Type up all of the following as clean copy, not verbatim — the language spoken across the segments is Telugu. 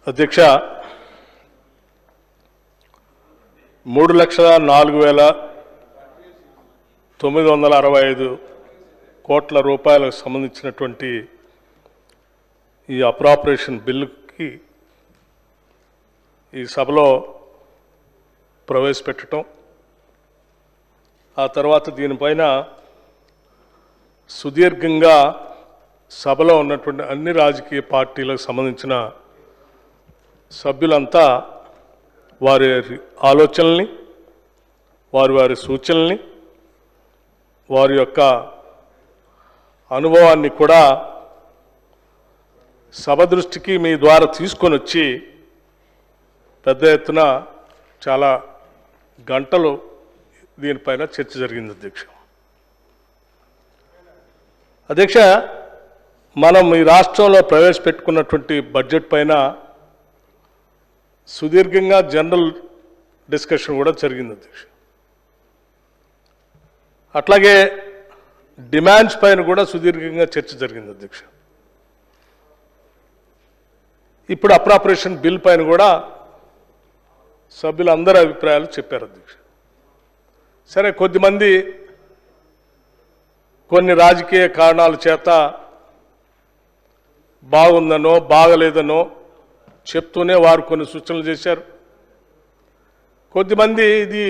అధ్యక్ష, 3,04,965 కోట్ల రూపాయలకు సంబంధించినటువంటి ఈ అప్రాపరేషన్ బిల్లుకి ఈ సభలో ప్రవేశపెట్టడం, ఆ తర్వాత దీనిపైన సుదీర్ఘంగా సభలో ఉన్నటువంటి అన్ని రాజకీయ పార్టీలకు సంబంధించిన సభ్యులంతా వారి ఆలోచనల్ని, వారి సూచనల్ని, వారి యొక్క అనుభవాన్ని కూడా సభ దృష్టికి మీ ద్వారా తీసుకొని వచ్చి పెద్ద ఎత్తున చాలా గంటలు దీనిపైన చర్చ జరిగింది. అధ్యక్ష, మనం ఈ రాష్ట్రంలో ప్రవేశపెట్టుకున్నటువంటి బడ్జెట్ పైన సుదీర్ఘంగా జనరల్ డిస్కషన్ కూడా జరిగింది అధ్యక్ష. అట్లాగే డిమాండ్స్ పైన కూడా సుదీర్ఘంగా చర్చ జరిగింది అధ్యక్ష. ఇప్పుడు అప్రాపరేషన్ బిల్ పైన కూడా సభ్యులందరి అభిప్రాయాలు చెప్పారు అధ్యక్ష. సరే, కొద్దిమంది కొన్ని రాజకీయ కారణాల చేత బాగుందనో బాగలేదనో చెప్తూనే వారు కొన్ని సూచనలు చేశారు. కొద్దిమంది ఇది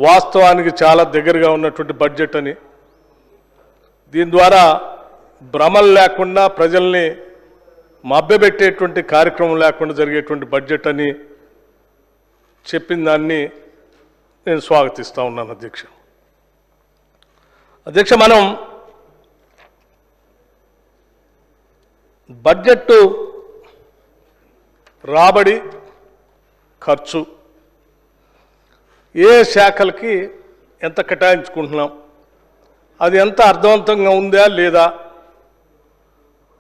వాస్తవానికి చాలా దగ్గరగా ఉన్నటువంటి బడ్జెట్ అని, దీని ద్వారా భ్రమలు లేకుండా ప్రజల్ని మభ్యపెట్టేటువంటి కార్యక్రమం లేకుండా జరిగేటువంటి బడ్జెట్ అని చెప్పిన దాన్ని నేను స్వాగతిస్తూ ఉన్నాను అధ్యక్ష. అధ్యక్ష, మనం బడ్జెట్ రాబడి, ఖర్చు ఏ శాఖలకి ఎంత కేటాయించుకుంటున్నాం, అది ఎంత అర్థవంతంగా ఉందా లేదా,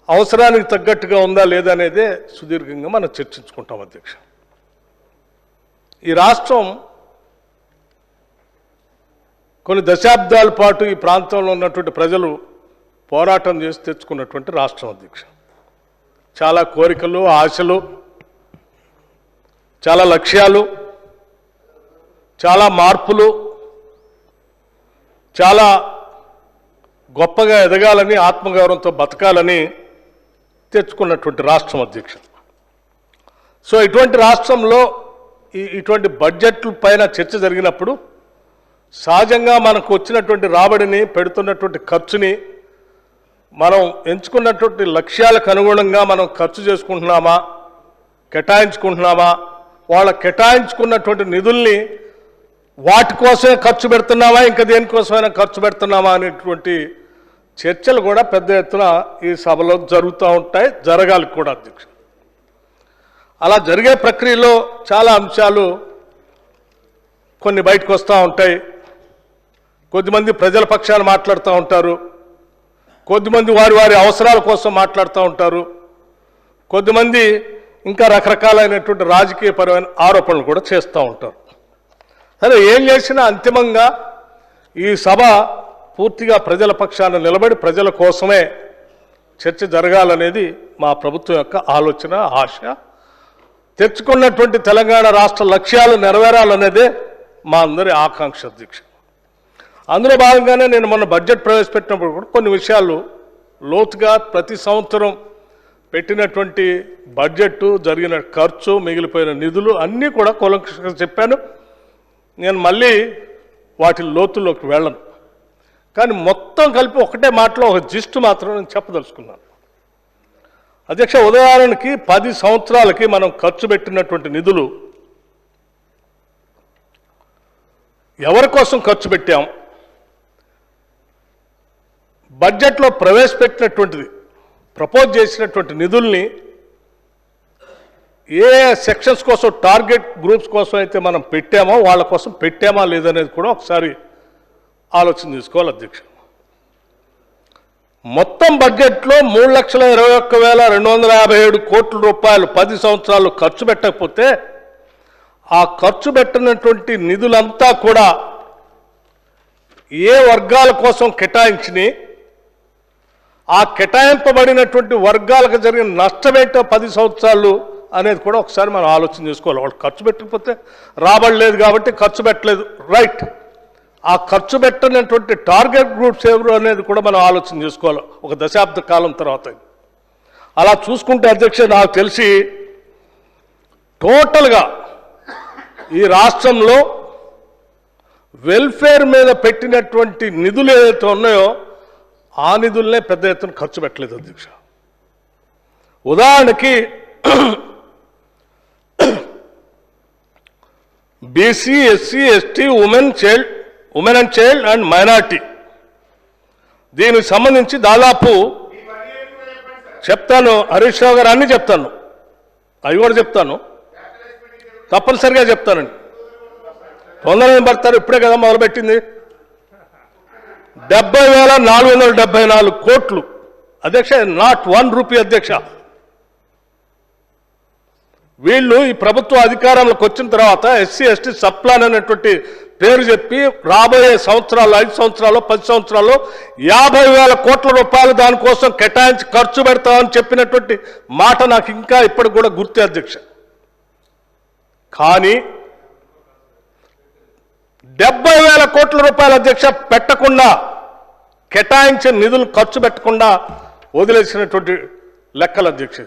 అవసరానికి తగ్గట్టుగా ఉందా లేదా అనేదే సుదీర్ఘంగా మనం చర్చించుకుంటాం అధ్యక్ష. ఈ రాష్ట్రం కొన్ని దశాబ్దాల పాటు ఈ ప్రాంతంలో ఉన్నటువంటి ప్రజలు పోరాటం చేసి తెచ్చుకున్నటువంటి రాష్ట్రం అధ్యక్ష. చాలా కోరికలు, ఆశలు, చాలా లక్ష్యాలు, చాలా మార్పులు, చాలా గొప్పగా ఎదగాలని, ఆత్మగౌరవంతో బతకాలని తెచ్చుకున్నటువంటి రాష్ట్రం అధ్యక్ష. సో ఇటువంటి రాష్ట్రంలో ఇటువంటి బడ్జెట్ల పైన చర్చ జరిగినప్పుడు సహజంగా మనకు వచ్చినటువంటి రాబడిని, పెడుతున్నటువంటి ఖర్చుని, మనం ఎంచుకున్నటువంటి లక్ష్యాలకు అనుగుణంగా మనం ఖర్చు చేసుకుంటున్నామా, కేటాయించుకుంటున్నామా, వాళ్ళ కేటాయించుకున్నటువంటి నిధుల్ని వాటి కోసమే ఖర్చు పెడుతున్నామా, ఇంకా దేనికోసమైనా ఖర్చు పెడుతున్నామా అనేటువంటి చర్చలు కూడా పెద్ద ఎత్తున ఈ సభలో జరుగుతూ ఉంటాయి, జరగాలి కూడా అధ్యక్ష. అలా జరిగే ప్రక్రియలో చాలా అంశాలు కొన్ని బయటకు వస్తూ ఉంటాయి. కొద్దిమంది ప్రజల పక్షాన మాట్లాడుతూ ఉంటారు, కొద్దిమంది వారి అవసరాల కోసం మాట్లాడుతూ ఉంటారు, కొద్దిమంది ఇంకా రకరకాలైనటువంటి రాజకీయపరమైన ఆరోపణలు కూడా చేస్తూ ఉంటారు. సరే, ఏం చేసినా అంతిమంగా ఈ సభ పూర్తిగా ప్రజల పక్షాన నిలబడి ప్రజల కోసమే చర్చ జరగాలనేది మా ప్రభుత్వం యొక్క ఆలోచన, ఆశ. తెచ్చుకున్నటువంటి తెలంగాణ రాష్ట్ర లక్ష్యాలు నెరవేరాలనేదే మా అందరి ఆకాంక్ష అధ్యక్ష. అందులో భాగంగానే నేను మొన్న బడ్జెట్ ప్రవేశపెట్టినప్పుడు కూడా కొన్ని విషయాలు లోతుగా ప్రతి సంవత్సరం పెట్టినటువంటి బడ్జెట్, జరిగిన ఖర్చు, మిగిలిపోయిన నిధులు అన్నీ కూడా కూలంకషంగా చెప్పాను. నేను మళ్ళీ వాటి లోతుల్లోకి వెళ్ళను. కానీ మొత్తం కలిపి ఒకటే మాటలో ఒక జిస్ట్ మాత్రం నేను చెప్పదలుచుకున్నాను అధ్యక్ష. ఉదాహరణకి 10 సంవత్సరాలకి మనం ఖర్చు పెట్టినటువంటి నిధులు ఎవరి కోసం ఖర్చు పెట్టాం, బడ్జెట్లో ప్రవేశపెట్టినటువంటిది, ప్రపోజ్ చేసినటువంటి నిధుల్ని ఏ సెక్షన్స్ కోసం, టార్గెట్ గ్రూప్స్ కోసం అయితే మనం పెట్టామో వాళ్ళ కోసం పెట్టామా లేదనేది కూడా ఒకసారి ఆలోచన చేసుకోవాలి అధ్యక్ష. మొత్తం బడ్జెట్లో 3,21,257 కోట్ల రూపాయలు 10 సంవత్సరాలు ఖర్చు పెట్టకపోతే ఆ ఖర్చు పెట్టినటువంటి నిధులంతా కూడా ఏ వర్గాల కోసం కేటాయించినాయి, ఆ కేటాయింపబడినటువంటి వర్గాలకు జరిగిన నష్టమేంటో 10 సంవత్సరాలు అనేది కూడా ఒకసారి మనం ఆలోచన చేసుకోవాలి. వాళ్ళు ఖర్చు పెట్టకపోతే రాబడలేదు కాబట్టి ఖర్చు పెట్టలేదు, రైట్. ఆ ఖర్చు పెట్టినటువంటి టార్గెట్ గ్రూప్స్ ఎవరు అనేది కూడా మనం ఆలోచన చేసుకోవాలి ఒక దశాబ్ద కాలం తర్వాత. అలా చూసుకుంటే అధ్యక్ష, నాకు తెలిసి టోటల్గా ఈ రాష్ట్రంలో వెల్ఫేర్ మీద పెట్టినటువంటి నిధులు ఏదైతే ఉన్నాయో ఆ నిధులనే పెద్ద ఎత్తున ఖర్చు పెట్టలేదు అధ్యక్ష. ఉదాహరణకి BC, SC, ST, women and child and minority దీనికి సంబంధించి దాదాపు చెప్తాను, హరీష్ రావు గారు అన్నీ చెప్తాను, అవి కూడా చెప్తాను, తప్పనిసరిగా చెప్తానండి. తొందరగా పడతారు, ఇప్పుడే కదా మొదలుపెట్టింది. 70,474 కోట్లు అధ్యక్ష, నాట్ 1 రూపీ అధ్యక్ష. వీళ్ళు ఈ ప్రభుత్వ అధికారంలోకి వచ్చిన తర్వాత ఎస్సీ ఎస్టీ సబ్ ప్లాన్ అనేటువంటి పేరు చెప్పి రాబోయే సంవత్సరాలు 5 సంవత్సరాలు 10 సంవత్సరాల్లో 50,000 కోట్ల రూపాయలు దానికోసం కేటాయించి ఖర్చు పెడతామని చెప్పినటువంటి మాట నాకు ఇంకా ఇప్పటికి కూడా గుర్తే అధ్యక్ష. కానీ 70,000 కోట్ల రూపాయల అధ్యక్ష పెట్టకుండా, కేటాయించిన నిధులు ఖర్చు పెట్టకుండా వదిలేసినటువంటి లెక్కలు అధ్యక్ష.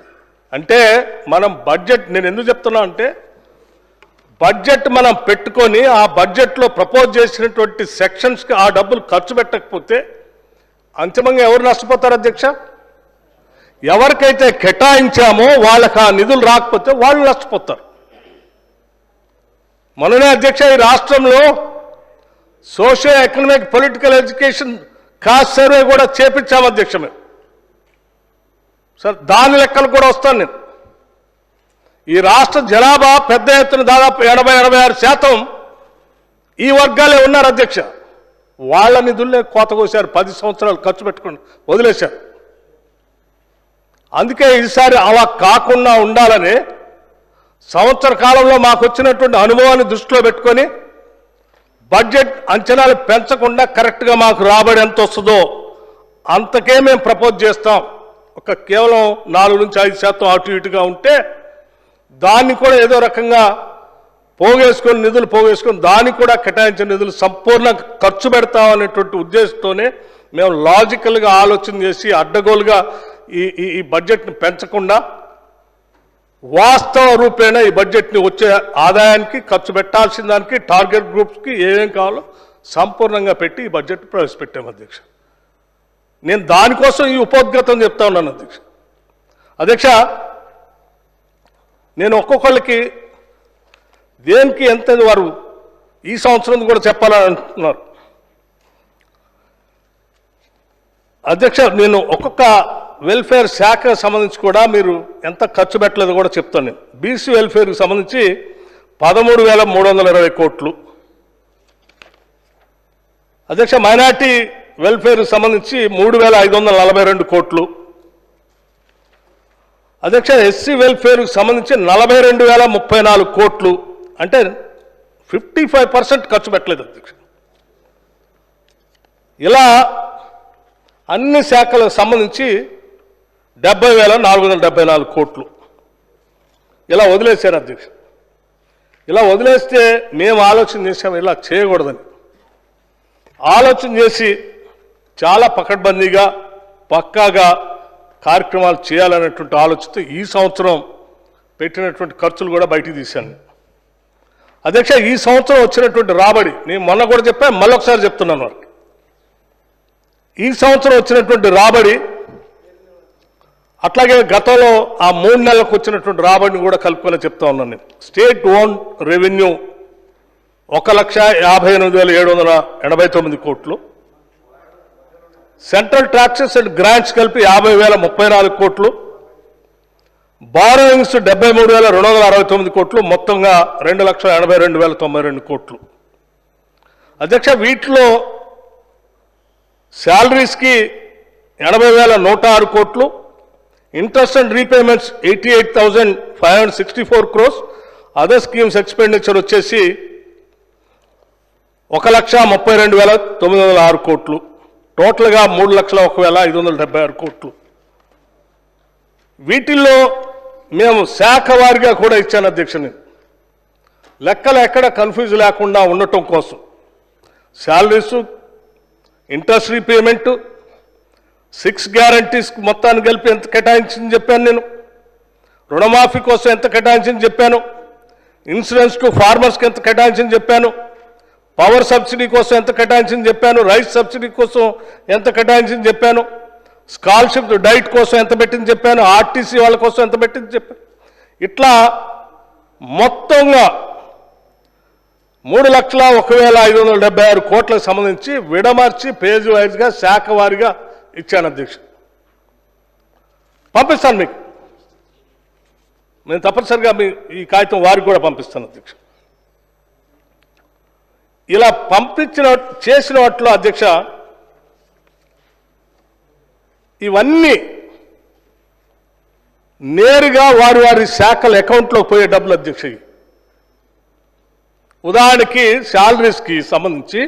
అంటే మనం బడ్జెట్, నేను ఎందుకు చెప్తున్నా అంటే బడ్జెట్ మనం పెట్టుకొని ఆ బడ్జెట్లో ప్రపోజ్ చేసినటువంటి సెక్షన్స్కి ఆ డబ్బులు ఖర్చు పెట్టకపోతే అంతిమంగా ఎవరు నష్టపోతారు అధ్యక్ష? ఎవరికైతే కేటాయించామో వాళ్ళకి ఆ నిధులు రాకపోతే వాళ్ళు నష్టపోతారు. మొన్ననే అధ్యక్ష ఈ రాష్ట్రంలో socio economic political education caste survey కూడా చేపించాము అధ్యక్ష మేము. సార్ దాని లెక్కలు కూడా వస్తాను నేను. ఈ రాష్ట్ర జనాభా పెద్ద ఎత్తున దాదాపు 80-86% ఈ వర్గాలే ఉన్నారు అధ్యక్ష. వాళ్ళ నిధులనే కోత కోసారు, 10 సంవత్సరాలు ఖర్చు పెట్టుకుని వదిలేశారు. అందుకే ఈసారి అలా కాకుండా ఉండాలని సంవత్సర కాలంలో మాకు వచ్చినటువంటి అనుభవాన్ని దృష్టిలో పెట్టుకొని బడ్జెట్ అంచనాలు పెంచకుండా కరెక్ట్గా మాకు రాబడి ఎంత వస్తుందో అంతకే మేము ప్రపోజ్ చేస్తాం. ఒక కేవలం 4-5% అటు ఇటుగా ఉంటే దాన్ని కూడా ఏదో రకంగా పోగేసుకొని, నిధులు పోగేసుకొని దాన్ని కూడా కేటాయించిన నిధులు సంపూర్ణ ఖర్చు పెడతామనేటువంటి ఉద్దేశంతోనే మేము లాజికల్గా ఆలోచన చేసి అడ్డగోలుగా ఈ బడ్జెట్ని పెంచకుండా వాస్తవ రూపేణ ఈ బడ్జెట్ని వచ్చే ఆదాయానికి, ఖర్చు పెట్టాల్సిన దానికి, టార్గెట్ గ్రూప్స్కి ఏమేం కావాలో సంపూర్ణంగా పెట్టి ఈ బడ్జెట్ ప్రవేశపెట్టాము అధ్యక్ష. నేను దానికోసం ఈ ఉపోద్ఘాతం చెప్తా ఉన్నాను అధ్యక్ష. అధ్యక్ష, నేను ఒక్కొక్కళ్ళకి దేనికి ఎంత వారు ఈ సంవత్సరం కూడా చెప్పాలని అంటున్నారు అధ్యక్ష. నేను ఒక్కొక్క వెల్ఫేర్ శాఖకు సంబంధించి కూడా మీరు ఎంత ఖర్చు పెట్టలేదో కూడా చెప్తాను. నేను బీసీ వెల్ఫేర్కి సంబంధించి 13,320 కోట్లు అధ్యక్ష. మైనార్టీ వెల్ఫేర్కి సంబంధించి 3,542 కోట్లు అధ్యక్ష. ఎస్సీ వెల్ఫేర్కి సంబంధించి 42,034 కోట్లు, అంటే 55% ఖర్చు పెట్టలేదు అధ్యక్ష. ఇలా అన్ని శాఖలకు సంబంధించి 70,474 కోట్లు ఇలా వదిలేశారు అధ్యక్ష. ఇలా వదిలేస్తే మేము ఆలోచన చేసాము ఇలా చేయకూడదని. ఆలోచన చేసి చాలా పకడ్బందీగా పక్కాగా కార్యక్రమాలు చేయాలనేటువంటి ఆలోచనతో ఈ సంవత్సరం పెట్టినటువంటి ఖర్చులు కూడా బయటికి తీశాను అధ్యక్ష. ఈ సంవత్సరం వచ్చినటువంటి రాబడి నేను మొన్న కూడా చెప్పాను, మళ్ళొకసారి చెప్తున్నాను వారికి. ఈ సంవత్సరం వచ్చినటువంటి రాబడి అట్లాగే గతంలో ఆ 3 నెలలకు వచ్చినటువంటి రాబడిని కూడా కలుపుకొని చెప్తా ఉన్నాను నేను. స్టేట్ ఓన్ రెవెన్యూ 1,58,789 కోట్లు, సెంట్రల్ ట్యాక్సెస్ అండ్ గ్రాంట్స్ కలిపి 50,034 కోట్లు, బారోయింగ్స్ 73,269 కోట్లు, మొత్తంగా 2,82,092 కోట్లు అధ్యక్ష. వీటిలో శాలరీస్కి 80,106 కోట్లు, interest and repayments 88,564 crores, other schemes expenditure వచ్చేసి 1,32,906 కోట్లు, టోటల్గా 3,01,576 కోట్లు. వీటిల్లో మేము శాఖ వారిగా కూడా ఇచ్చాను అధ్యక్షుని. లెక్కలు ఎక్కడ కన్ఫ్యూజ్ లేకుండా ఉండటం కోసం శాలరీసు, ఇంట్రెస్ట్ రీపేమెంటు, 6 గ్యారంటీస్ మొత్తాన్ని కలిపి ఎంత కేటాయించింది చెప్పాను నేను. రుణమాఫీ కోసం ఎంత కేటాయించింది చెప్పాను. ఇన్సూరెన్స్ టు ఫార్మర్స్కి ఎంత కేటాయించింది చెప్పాను. పవర్ సబ్సిడీ కోసం ఎంత కేటాయించింది చెప్పాను. రైస్ సబ్సిడీ కోసం ఎంత కేటాయించింది చెప్పాను. స్కాలర్షిప్ డైట్ కోసం ఎంత పెట్టింది చెప్పాను. ఆర్టీసీ వాళ్ళ కోసం ఎంత పెట్టింది చెప్పాను. ఇట్లా మొత్తంగా 3,01,576 కోట్లకు సంబంధించి విడమర్చి పేజ్ వైజ్గా శాఖ వారిగా ఇచ్చాను అధ్యక్ష. పంపిస్తాను మీకు. నేను తప్పనిసరిగా ఈ కాగితం వారికి కూడా పంపిస్తాను అధ్యక్ష. ఇలా చేసిన వాటిలో అధ్యక్ష ఇవన్నీ నేరుగా వారి శాఖల అకౌంట్లోకి పోయే డబ్బులు అధ్యక్ష. ఉదాహరణకి శాలరీస్కి సంబంధించి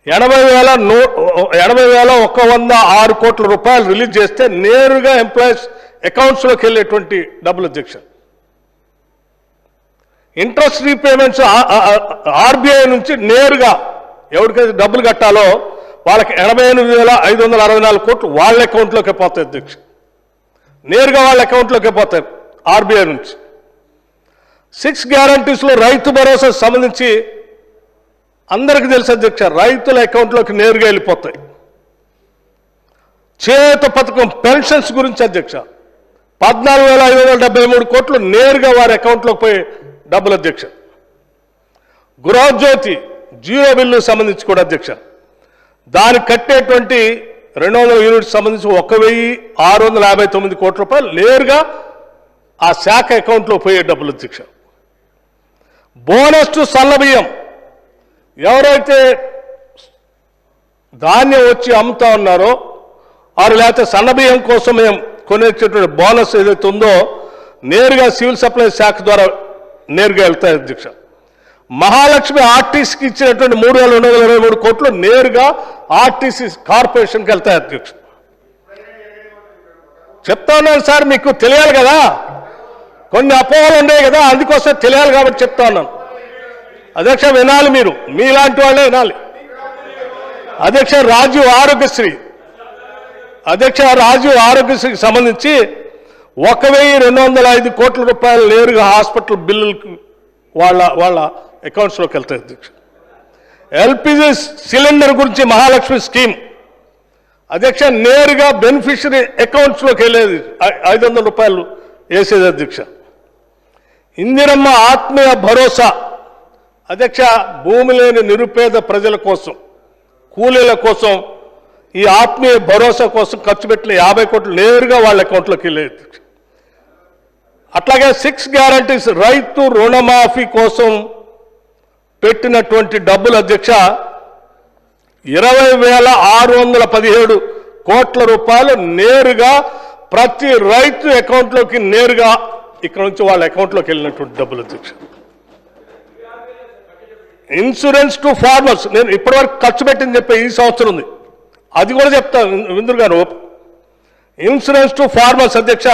80,106 కోట్ల రూపాయలు రిలీజ్ చేస్తే నేరుగా ఎంప్లాయీస్ అకౌంట్స్లోకి వెళ్ళేటువంటి డబ్బులు అధ్యక్ష. ఇంట్రెస్ట్ రీపేమెంట్స్ ఆర్బీఐ నుంచి నేరుగా ఎవరికైతే డబ్బులు కట్టాలో వాళ్ళకి 88,564 కోట్లు వాళ్ళ అకౌంట్లోకి పోతాయి అధ్యక్ష. నేరుగా వాళ్ళ అకౌంట్లోకి పోతాయి ఆర్బీఐ నుంచి. 6 గ్యారంటీస్లో రైతు భరోసా సంబంధించి అందరికీ తెలుసు అధ్యక్ష, రైతుల అకౌంట్లోకి నేరుగా వెళ్ళిపోతాయి. చేయూత పథకం పెన్షన్స్ గురించి అధ్యక్ష 14,573 కోట్లు నేరుగా వారి అకౌంట్లోకి పోయి డబ్బులు అధ్యక్ష. గృహజ్యోతి జీరో బిల్లు సంబంధించి కూడా అధ్యక్ష దానికి కట్టేటువంటి 200 యూనిట్స్ సంబంధించి 1,659 కోట్ల రూపాయలు నేరుగా ఆ శాఖ అకౌంట్లో పోయే డబ్బులు అధ్యక్ష. బోనస్ టు సన్నబియ్యం ఎవరైతే ధాన్యం వచ్చి అమ్ముతా ఉన్నారో వారు లేకపోతే సన్నబియ్యం కోసం మేము కొనేటటువంటి బోనస్ ఏదైతే ఉందో నేరుగా సివిల్ సప్లై శాఖ ద్వారా నేరుగా వెళ్తాయి అధ్యక్ష. మహాలక్ష్మి ఆర్టీసీకి ఇచ్చినటువంటి 3,223 కోట్లు నేరుగా ఆర్టీసీ కార్పొరేషన్కి వెళ్తాయి అధ్యక్ష. చెప్తా ఉన్నాను సార్, మీకు తెలియాలి కదా, కొన్ని అపోహలు ఉన్నాయి కదా, అందుకోసం తెలియాలి కాబట్టి చెప్తా ఉన్నాను అధ్యక్ష. వినాలి, మీరు మీలాంటి వాళ్ళే వినాలి అధ్యక్ష. రాజీవ్ ఆరోగ్యశ్రీకి సంబంధించి 1,205 కోట్ల రూపాయలు నేరుగా హాస్పిటల్ బిల్లులకు వాళ్ళ అకౌంట్స్లోకి వెళ్తాయి అధ్యక్ష. ఎల్పిజి సిలిండర్ గురించి మహాలక్ష్మి స్కీమ్ అధ్యక్ష నేరుగా బెనిఫిషరీ అకౌంట్స్లోకి వెళ్ళేది 500 రూపాయలు వేసేది అధ్యక్ష. ఇందిరమ్మ ఆత్మీయ భరోసా అధ్యక్ష భూమి లేని నిరుపేద ప్రజల కోసం, కూలీల కోసం ఈ ఆత్మీయ భరోసా కోసం ఖర్చు పెట్టిన 50 కోట్లు నేరుగా వాళ్ళ అకౌంట్లోకి వెళ్ళేది అధ్యక్ష. అట్లాగే 6 గ్యారంటీస్ రైతు రుణమాఫీ కోసం పెట్టినటువంటి డబ్బులు అధ్యక్ష 20,617 కోట్ల రూపాయలు నేరుగా ప్రతి రైతు అకౌంట్లోకి నేరుగా ఇక్కడ నుంచి వాళ్ళ అకౌంట్లోకి వెళ్ళినటువంటి డబ్బులు అధ్యక్ష. ఇన్సూరెన్స్ టు ఫార్మర్స్ నేను ఇప్పటివరకు ఖర్చు పెట్టింది చెప్పే ఈ సంవత్సరం ఉంది, అది కూడా చెప్తాను విందురు గారు. ఇన్సూరెన్స్ టు ఫార్మర్స్ అధ్యక్ష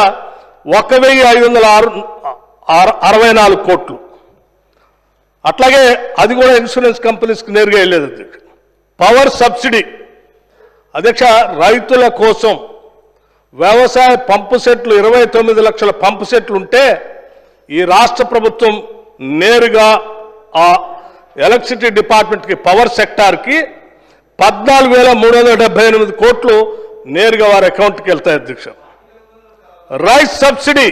1,564 కోట్లు. అట్లాగే అది కూడా ఇన్సూరెన్స్ కంపెనీస్కి నేరుగా వెళ్ళేది అధ్యక్ష. పవర్ సబ్సిడీ అధ్యక్ష రైతుల కోసం వ్యవసాయ పంపు సెట్లు 29 లక్షల పంపు సెట్లు ఉంటే ఈ రాష్ట్ర ప్రభుత్వం నేరుగా ఆ ఎలక్ట్రిసిటీ డిపార్ట్మెంట్కి పవర్ సెక్టార్కి 14,378 కోట్లు నేరుగా వారి అకౌంట్కి వెళ్తాయి అధ్యక్ష. రైస్ సబ్సిడీ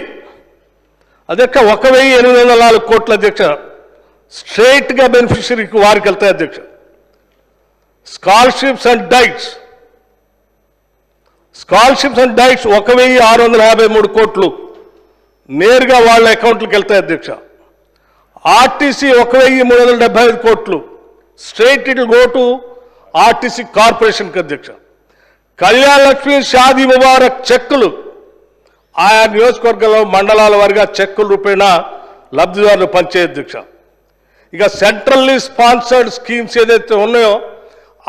అధ్యక్ష 1,804 కోట్ల అధ్యక్ష స్ట్రైట్గా బెనిఫిషరీకి వారికి వెళ్తాయి అధ్యక్ష. స్కాలర్షిప్స్ అండ్ డైట్స్ 1,653 కోట్లు నేరుగా వాళ్ళ అకౌంట్లకు వెళ్తాయి అధ్యక్ష. ఆర్టీసీ 1,375 కోట్లు straight it go to RTC కార్పొరేషన్కి అధ్యక్ష. కళ్యాణ లక్ష్మి షాదీ ముబారక్ చెక్కులు ఆయా నియోజకవర్గాల్లో మండలాల వారిగా చెక్కుల రూపేణా లబ్ధిదారులు పంచే అధ్యక్ష. ఇక సెంట్రల్లీ స్పాన్సర్డ్ స్కీమ్స్ ఏదైతే ఉన్నాయో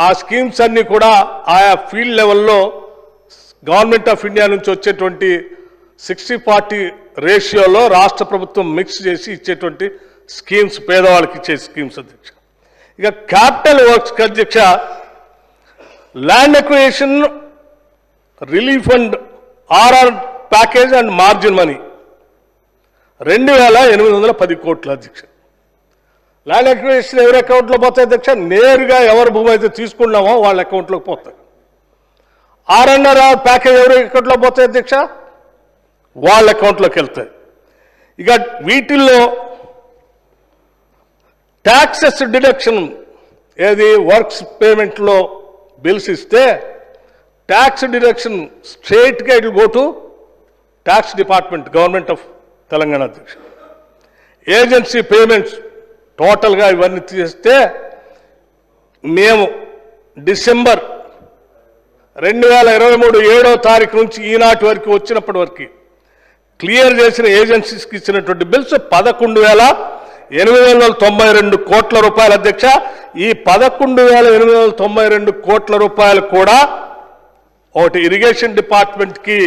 ఆ స్కీమ్స్ అన్నీ కూడా ఆయా ఫీల్డ్ లెవెల్లో గవర్నమెంట్ ఆఫ్ ఇండియా నుంచి వచ్చేటువంటి 60-40 రేషియోలో రాష్ట్ర ప్రభుత్వం మిక్స్ చేసి ఇచ్చేటువంటి స్కీమ్స్, పేదవాళ్ళకి ఇచ్చే స్కీమ్స్ అధ్యక్ష. ఇక క్యాపిటల్ వర్క్స్ అధ్యక్ష, land acquisition relief and RR package and margin money 2,810 కోట్ల అధ్యక్ష. ల్యాండ్ ఎక్విజిషన్ ఎవరి అకౌంట్లో పోతాయి అధ్యక్ష? నేరుగా ఎవరి భూమి అయితే తీసుకున్నామో వాళ్ళ అకౌంట్లోకి పోతాయి. ఆర్ఎన్ఆర్ ప్యాకేజ్ ఎవరి అకౌంట్లో పోతాయి అధ్యక్ష? వాళ్ళ అకౌంట్లోకి వెళ్తాయి. ఇక వీటిల్లో ట్యాక్సెస్ డిడక్షన్, ఏది వర్క్స్ పేమెంట్లో బిల్స్ ఇస్తే ట్యాక్స్ డిడక్షన్ స్ట్రేట్గా it go to tax department, government of Telangana అధ్యక్ష. ఏజెన్సీ పేమెంట్స్ టోటల్గా ఇవన్నీ తీస్తే మేము డిసెంబర్ 2023 7వ తారీఖు నుంచి ఈనాటి వరకు వచ్చినప్పటి వరకు క్లియర్ చేసిన ఏజెన్సీస్కి ఇచ్చినటువంటి బిల్స్ 11,892 కోట్ల రూపాయలు అధ్యక్ష. ఈ 11,892 కోట్ల రూపాయలు కూడా ఒకటి ఇరిగేషన్ డిపార్ట్మెంట్కి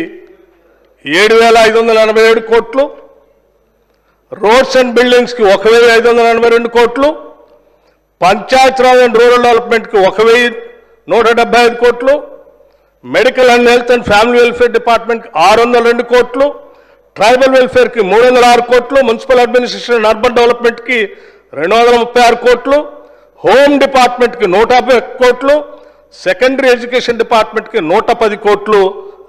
7,587 కోట్లు, రోడ్స్ అండ్ బిల్డింగ్స్కి 1,582 కోట్లు, పంచాయతీరాజ్ అండ్ రూరల్ డెవలప్మెంట్కి 1,175 కోట్లు, medical and health and family welfare డిపార్ట్మెంట్కి 602 కోట్లు, ట్రైబల్ వెల్ఫేర్కి 306 కోట్లు, మున్సిపల్ అడ్మినిస్ట్రేషన్ అండ్ అర్బన్ డెవలప్మెంట్కి 236 కోట్లు, హోమ్ డిపార్ట్మెంట్కి 150 కోట్లు, సెకండరీ ఎడ్యుకేషన్ డిపార్ట్మెంట్కి 110 కోట్లు,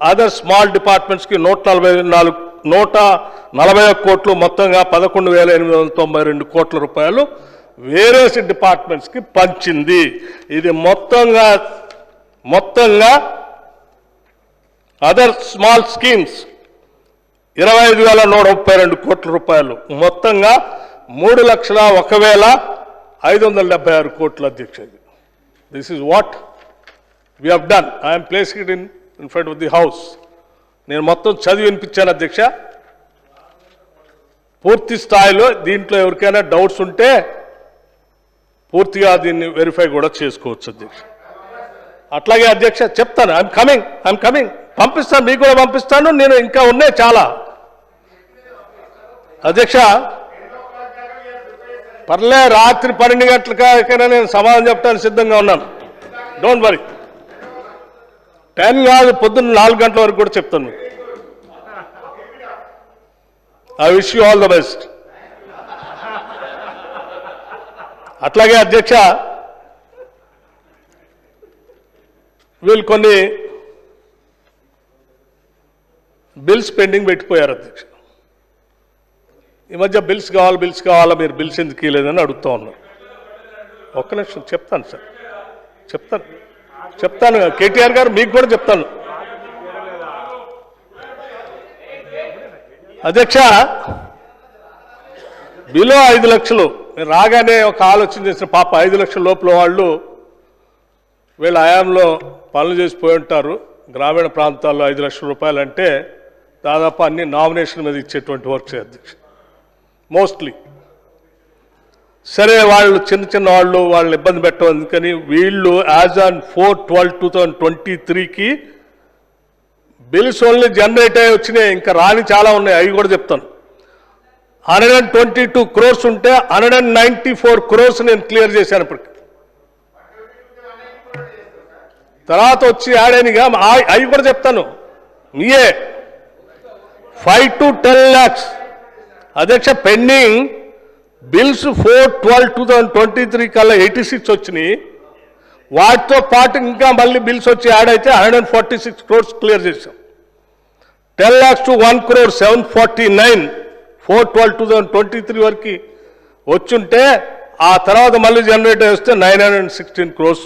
అదర్ స్మాల్ డిపార్ట్మెంట్స్కి 140 కోట్లు, మొత్తంగా 11,892 కోట్ల రూపాయలు వేరే డిపార్ట్మెంట్స్కి పంచింది. ఇది మొత్తంగా అదర్ స్మాల్ స్కీమ్స్ 25,132 కోట్ల రూపాయలు, మొత్తంగా 3,01,576 కోట్ల అధ్యక్ష. This is what we have done. I'm placing it in front of the house. నేను మొత్తం చదివి వినిపించాను అధ్యక్ష. పూర్తి స్థాయిలో దీంట్లో ఎవరికైనా డౌట్స్ ఉంటే పూర్తిగా దీన్ని వెరిఫై కూడా చేసుకోవచ్చు అధ్యక్ష. అట్లాగే అధ్యక్ష చెప్తాను, ఐఎమ్ కమింగ్ పంపిస్తాను, మీకు కూడా పంపిస్తాను. నేను ఇంకా ఉన్నాయి చాలా అధ్యక్ష. పర్లే, రాత్రి 12 గంటలకైనా నేను సమాధానం చెప్పడానికి సిద్ధంగా ఉన్నాను. Don't worry. 10 కాదు, పొద్దున్న 4 గంటల వరకు కూడా చెప్తాను. I wish you all the best. అట్లాగే అధ్యక్ష, వీళ్ళు కొన్ని బిల్స్ పెండింగ్ పెట్టిపోయారు అధ్యక్ష. ఈ మధ్య బిల్స్ కావాలా, మీరు బిల్స్ ఎందుకు ఇవ్వలేదని అడుగుతూ ఉన్నారు. ఒక్క నిమిషం చెప్తాను సార్, చెప్తాను కేటీఆర్ గారు, మీకు కూడా చెప్తాను అధ్యక్ష. బిలో 5 లక్షలు రాగానే ఒక ఆలోచన చేసిన పాప 5 లక్షల లోపల వాళ్ళు వీళ్ళ హయాంలో పనులు చేసిపోయి ఉంటారు. గ్రామీణ ప్రాంతాల్లో 5 లక్షల రూపాయలు అంటే దాదాపు అన్ని నామినేషన్ మీద ఇచ్చేటువంటి వర్క్స్ అధ్యక్ష మోస్ట్లీ. సరే, వాళ్ళు చిన్న వాళ్ళు వాళ్ళని ఇబ్బంది పెట్టడం అందుకని వీళ్ళు యాజ్ ఆన్ 4/12/2023కి బిల్స్ ఓన్లీ జనరేట్ అయ్యి వచ్చినాయి. ఇంకా రాని చాలా ఉన్నాయి, అవి కూడా చెప్తాను. 122 crores ఉంటే 194 crores నేను క్లియర్ చేశాను ఇప్పటికి. తర్వాత వచ్చి యాడ్ అయినగా అవి కూడా చెప్తాను. మీయే 5 to 10 lakhs అధ్యక్ష పెండింగ్ బిల్స్ 4/12/2023 కల్లా 86 వచ్చినాయి. వాటితో పాటు ఇంకా మళ్ళీ బిల్స్ వచ్చి యాడ్ అయితే 146 crores క్లియర్ చేశాం. 10 lakhs to 1 crore 749 4/12/2023 వరకు వచ్చుంటే ఆ తర్వాత మళ్ళీ జనరేట్ చేస్తే 916 crores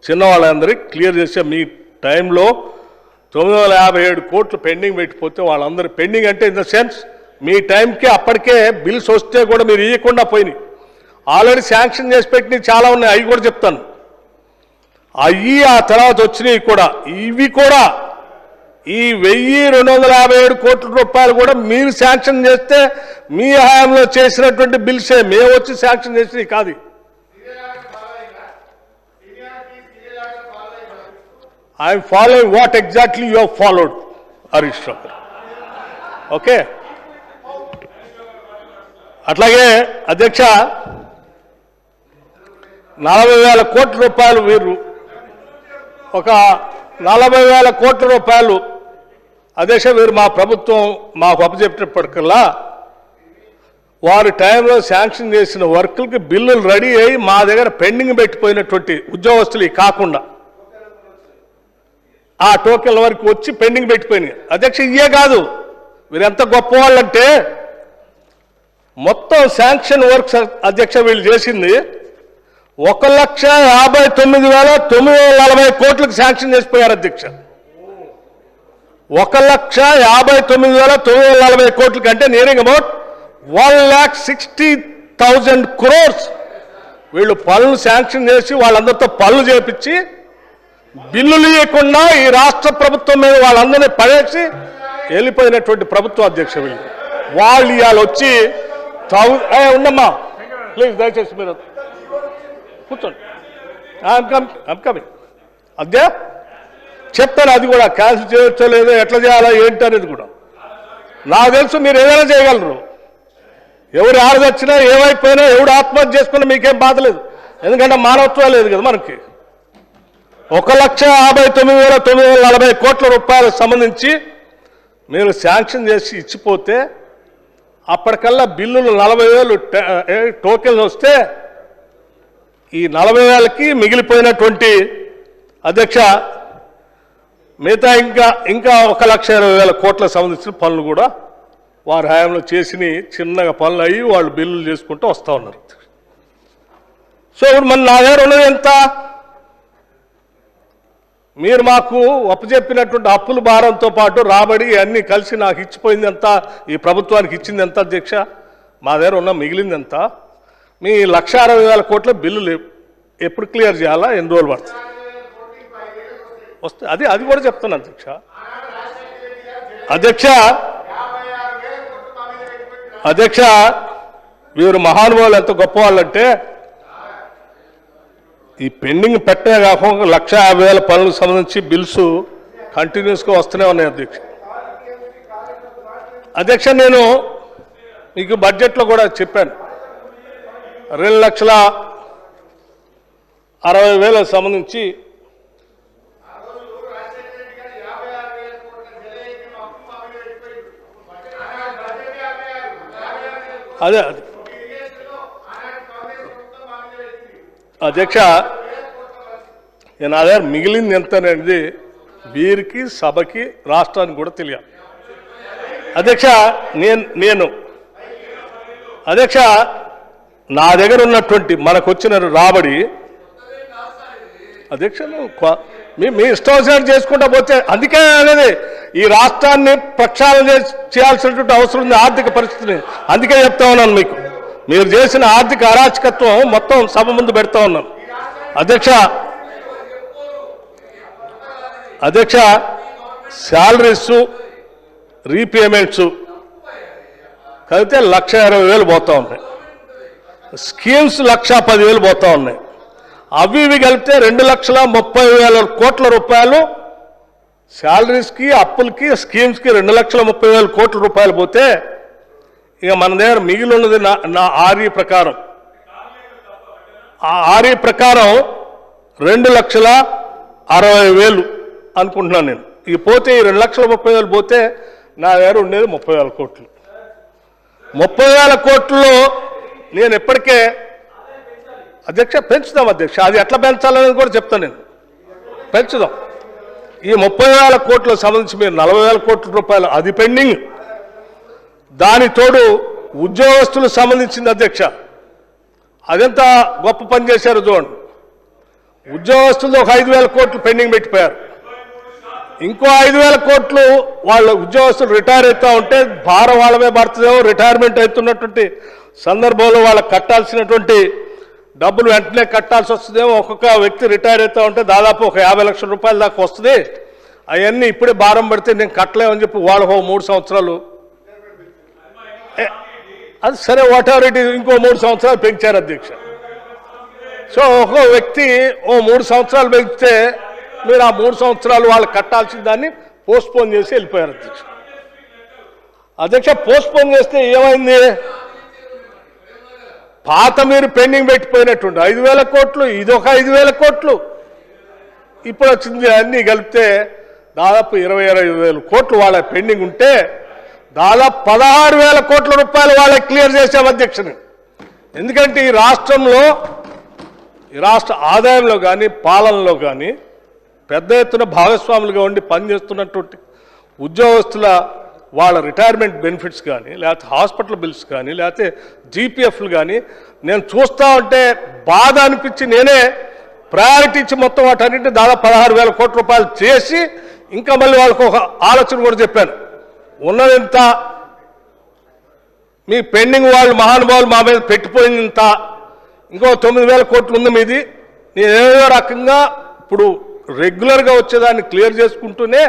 చిన్నవాళ్ళందరికీ క్లియర్ చేసే. మీ టైంలో 957 కోట్లు పెండింగ్ పెట్టిపోతే వాళ్ళందరూ పెండింగ్ అంటే ఇన్ ద సెన్స్ మీ టైంకి అప్పటికే బిల్స్ వస్తే కూడా మీరు ఇవ్వకుండా పోయినాయి. ఆల్రెడీ శాంక్షన్ చేసి పెట్టినవి చాలా ఉన్నాయి, అవి కూడా చెప్తాను. అవి ఆ తర్వాత వచ్చినాయి కూడా. ఇవి కూడా ఈ 1,257 కోట్ల రూపాయలు కూడా మీరు శాంక్షన్ చేస్తే మీ హయాంలో చేసినటువంటి బిల్సే, మేము వచ్చి శాంక్షన్ చేసినవి కాదు. I'm following what exactly you have followed Harish Rao garu. Okay, అట్లాగే అధ్యక్ష 40,000 కోట్ల రూపాయలు వీరు ఒక 40,000 కోట్ల రూపాయలు అధ్యక్ష వీరు మా ప్రభుత్వం మాకు అప్పచెప్పేటప్పటికల్లా వారి టైంలో శాంక్షన్ చేసిన వర్కులకి బిల్లులు రెడీ అయ్యి మా దగ్గర పెండింగ్ పెట్టిపోయినటువంటి ఉద్యోగస్తులు కాకుండా ఆ టోకెన్ల వరకు వచ్చి పెండింగ్ పెట్టిపోయినాయి. అధ్యక్ష ఇవే కాదు, వీరు ఎంత గొప్ప వాళ్ళంటే మొత్తం శాంక్షన్ వర్క్స్ అధ్యక్ష వీళ్ళు చేసింది 1,59,940 కోట్లకు శాంక్షన్ చేసిపోయారు అధ్యక్ష. 1,59,940 కోట్ల కంటే నియరింగ్ అబౌట్ 1,60,000 crores వీళ్ళు పనులు శాంక్షన్ చేసి వాళ్ళందరితో పనులు చేపించి బిల్లులు ఇవ్వకుండా ఈ రాష్ట్ర ప్రభుత్వం మీద వాళ్ళందరినీ పడేసి వెళ్ళిపోయినటువంటి ప్రభుత్వం అధ్యక్ష. వీళ్ళు వాళ్ళు ఇవాళ వచ్చి ఉండమ్మా ప్లీజ్ దయచేసి మీరు కూర్చోండి. కమింగ్ అదే చెప్తాను, అది కూడా క్యాన్సిల్ చేయొచ్చో లేదో ఎట్లా చేయాలో ఏంటి అనేది కూడా నాకు తెలుసు. మీరు ఏదైనా చేయగలరు, ఎవరు ఆడదొచ్చినా ఏమైపోయినా ఎవడు ఆత్మహత్య చేసుకున్నా మీకేం బాధ లేదు, ఎందుకంటే మానవత్వం లేదు కదా మనకి. 1,59,940 కోట్ల రూపాయలకు సంబంధించి మీరు శాంక్షన్ చేసి ఇచ్చిపోతే అప్పటికల్లా బిల్లులు 40,000 టోకెన్లు వస్తే ఈ 40,000కి మిగిలిపోయినటువంటి అధ్యక్ష మిగతా ఇంకా 1,20,000 కోట్లకు సంబంధించిన పనులు కూడా వారి హయాంలో చేసిన చిన్నగా పనులు అయ్యి వాళ్ళు బిల్లులు చేసుకుంటూ వస్తూ ఉన్నారు. సో ఇప్పుడు మన నా దగ్గర ఉన్నది ఎంత? మీరు మాకు అప్పచెప్పినటువంటి అప్పుల భారంతో పాటు రాబడి అన్నీ కలిసి నాకు ఇచ్చిపోయింది ఎంత, ఈ ప్రభుత్వానికి ఇచ్చింది ఎంత అధ్యక్ష? మా దగ్గర ఉన్న మిగిలింది ఎంత? మీ 1,60,000 కోట్ల బిల్లులు ఎప్పుడు క్లియర్ చేయాలా, ఎన్ని రోజులు పడుతుంది వస్తే అది కూడా చెప్తాను అధ్యక్ష. అధ్యక్ష వీరు మహానుభావులు ఎంత గొప్పవాళ్ళంటే ఈ పెండింగ్ పెట్టే కాకుండా 1,50,000 పనులకు సంబంధించి బిల్స్ కంటిన్యూస్గా వస్తూనే ఉన్నాయి అధ్యక్ష. అధ్యక్ష నేను మీకు బడ్జెట్లో కూడా చెప్పాను, 2,60,60,000 సంబంధించి అదే అధ్యక్ష నేను అదే మిగిలింది ఎంత అనేది వీరికి సభకి రాష్ట్రానికి కూడా తెలియాలి అధ్యక్ష. నేను అధ్యక్ష నా దగ్గర ఉన్నటువంటి మనకు వచ్చిన రాబడి అధ్యక్ష మీ ఇష్టం వచ్చినట్టు చేసుకుంటా పోతే, అందుకే అనేది ఈ రాష్ట్రాన్ని ప్రక్షాళన చేయాల్సినటువంటి అవసరం ఉంది ఆర్థిక పరిస్థితిని. అందుకే చెప్తా ఉన్నాను మీకు, మీరు చేసిన ఆర్థిక అరాచకత్వం మొత్తం సభ ముందు పెడతా ఉన్నాను అధ్యక్ష. శాలరీస్ రీపేమెంట్స్ కలిపితే 1,20,000 పోతా ఉన్నాయి, స్కీమ్స్ 1,10,000 పోతా ఉన్నాయి, అవి ఇవి కలిపితే 2,30,000 కోట్ల రూపాయలు శాలరీస్కి అప్పులకి స్కీమ్స్కి 2,30,000 కోట్ల రూపాయలు పోతే ఇక మన దగ్గర మిగిలి ఉన్నది నా ఆర్ఈ ప్రకారం, ఆ ఆర్ఈ ప్రకారం 2,60,000 అనుకుంటున్నాను నేను. ఇక పోతే ఈ 2,30,000 పోతే నా దగ్గర ఉండేది 30,000 కోట్లు. 30,000 కోట్లలో నేను ఎప్పటికే అధ్యక్ష పెంచుదాం అధ్యక్ష, అది ఎట్లా పెంచాలనేది కూడా చెప్తాను నేను, పెంచుదాం. ఈ 30,000 కోట్లకు సంబంధించి మీరు 40,000 కోట్ల రూపాయలు అది పెండింగ్, దాని తోడు ఉద్యోగస్తులకు సంబంధించింది అధ్యక్ష. అదెంత గొప్ప పని చేశారు చూడండి, ఉద్యోగస్తులతో ఒక 5,000 కోట్లు పెండింగ్ పెట్టిపోయారు, ఇంకో 5,000 కోట్లు వాళ్ళ ఉద్యోగస్తులు రిటైర్ అవుతూ ఉంటే భారం వాళ్ళమే పడుతుందేమో, రిటైర్మెంట్ అవుతున్నటువంటి సందర్భంలో వాళ్ళకి కట్టాల్సినటువంటి డబ్బులు వెంటనే కట్టాల్సి వస్తుందేమో. ఒక్కొక్క వ్యక్తి రిటైర్ అవుతూ ఉంటే దాదాపు ఒక 50 లక్షల రూపాయల దాకా వస్తుంది, అవన్నీ ఇప్పుడే భారం పడితే నేను కట్టలేమని చెప్పి వాళ్ళు 3 సంవత్సరాలు అది సరే వాట్ ఎవర్ ఇట్ ఈస్ ఇంకో 3 సంవత్సరాలు పెంచారు అధ్యక్ష. సో ఒక్కో వ్యక్తి 3 సంవత్సరాలు పెంచితే మీరు ఆ 3 సంవత్సరాలు వాళ్ళు కట్టాల్సిన దాన్ని పోస్ట్పోన్ చేసి వెళ్ళిపోయారు అధ్యక్ష. అధ్యక్ష పోస్ట్పోన్ చేస్తే ఏమైంది? పాత మీరు పెండింగ్ పెట్టిపోయినట్టుండి 5,000 కోట్లు, ఇదొక 5,000 కోట్లు, ఇప్పుడు వచ్చింది అన్నీ కలిపితే దాదాపు 25,000 కోట్లు వాళ్ళ పెండింగ్ ఉంటే దాదాపు 16,000 కోట్ల రూపాయలు వాళ్ళకి క్లియర్ చేసాం అధ్యక్షుని. ఎందుకంటే ఈ రాష్ట్రంలో ఈ రాష్ట్ర ఆదాయంలో కానీ పాలనలో కానీ పెద్ద ఎత్తున భాగస్వాములుగా ఉండి పనిచేస్తున్నటువంటి ఉద్యోగస్తుల వాళ్ళ రిటైర్మెంట్ బెనిఫిట్స్ కానీ లేకపోతే హాస్పిటల్ బిల్స్ కానీ లేకపోతే జీపీఎఫ్లు కానీ నేను చూస్తూ ఉంటే బాధ అనిపించి నేనే ప్రయారిటీ ఇచ్చి మొత్తం వాటన్నింటినీ దాదాపు 16,000 కోట్ల రూపాయలు చేసి ఇంకా మళ్ళీ వాళ్ళకు ఒక ఆలోచన కూడా చెప్పాను. ఉన్నదింత మీ పెండింగ్ వాళ్ళు మహానుభావులు మా మీద పెట్టిపోయింది ఇంత, ఇంకో 9,000 కోట్లు ఉంది మీది. నేను ఏదో రకంగా ఇప్పుడు రెగ్యులర్గా వచ్చేదాన్ని క్లియర్ చేసుకుంటూనే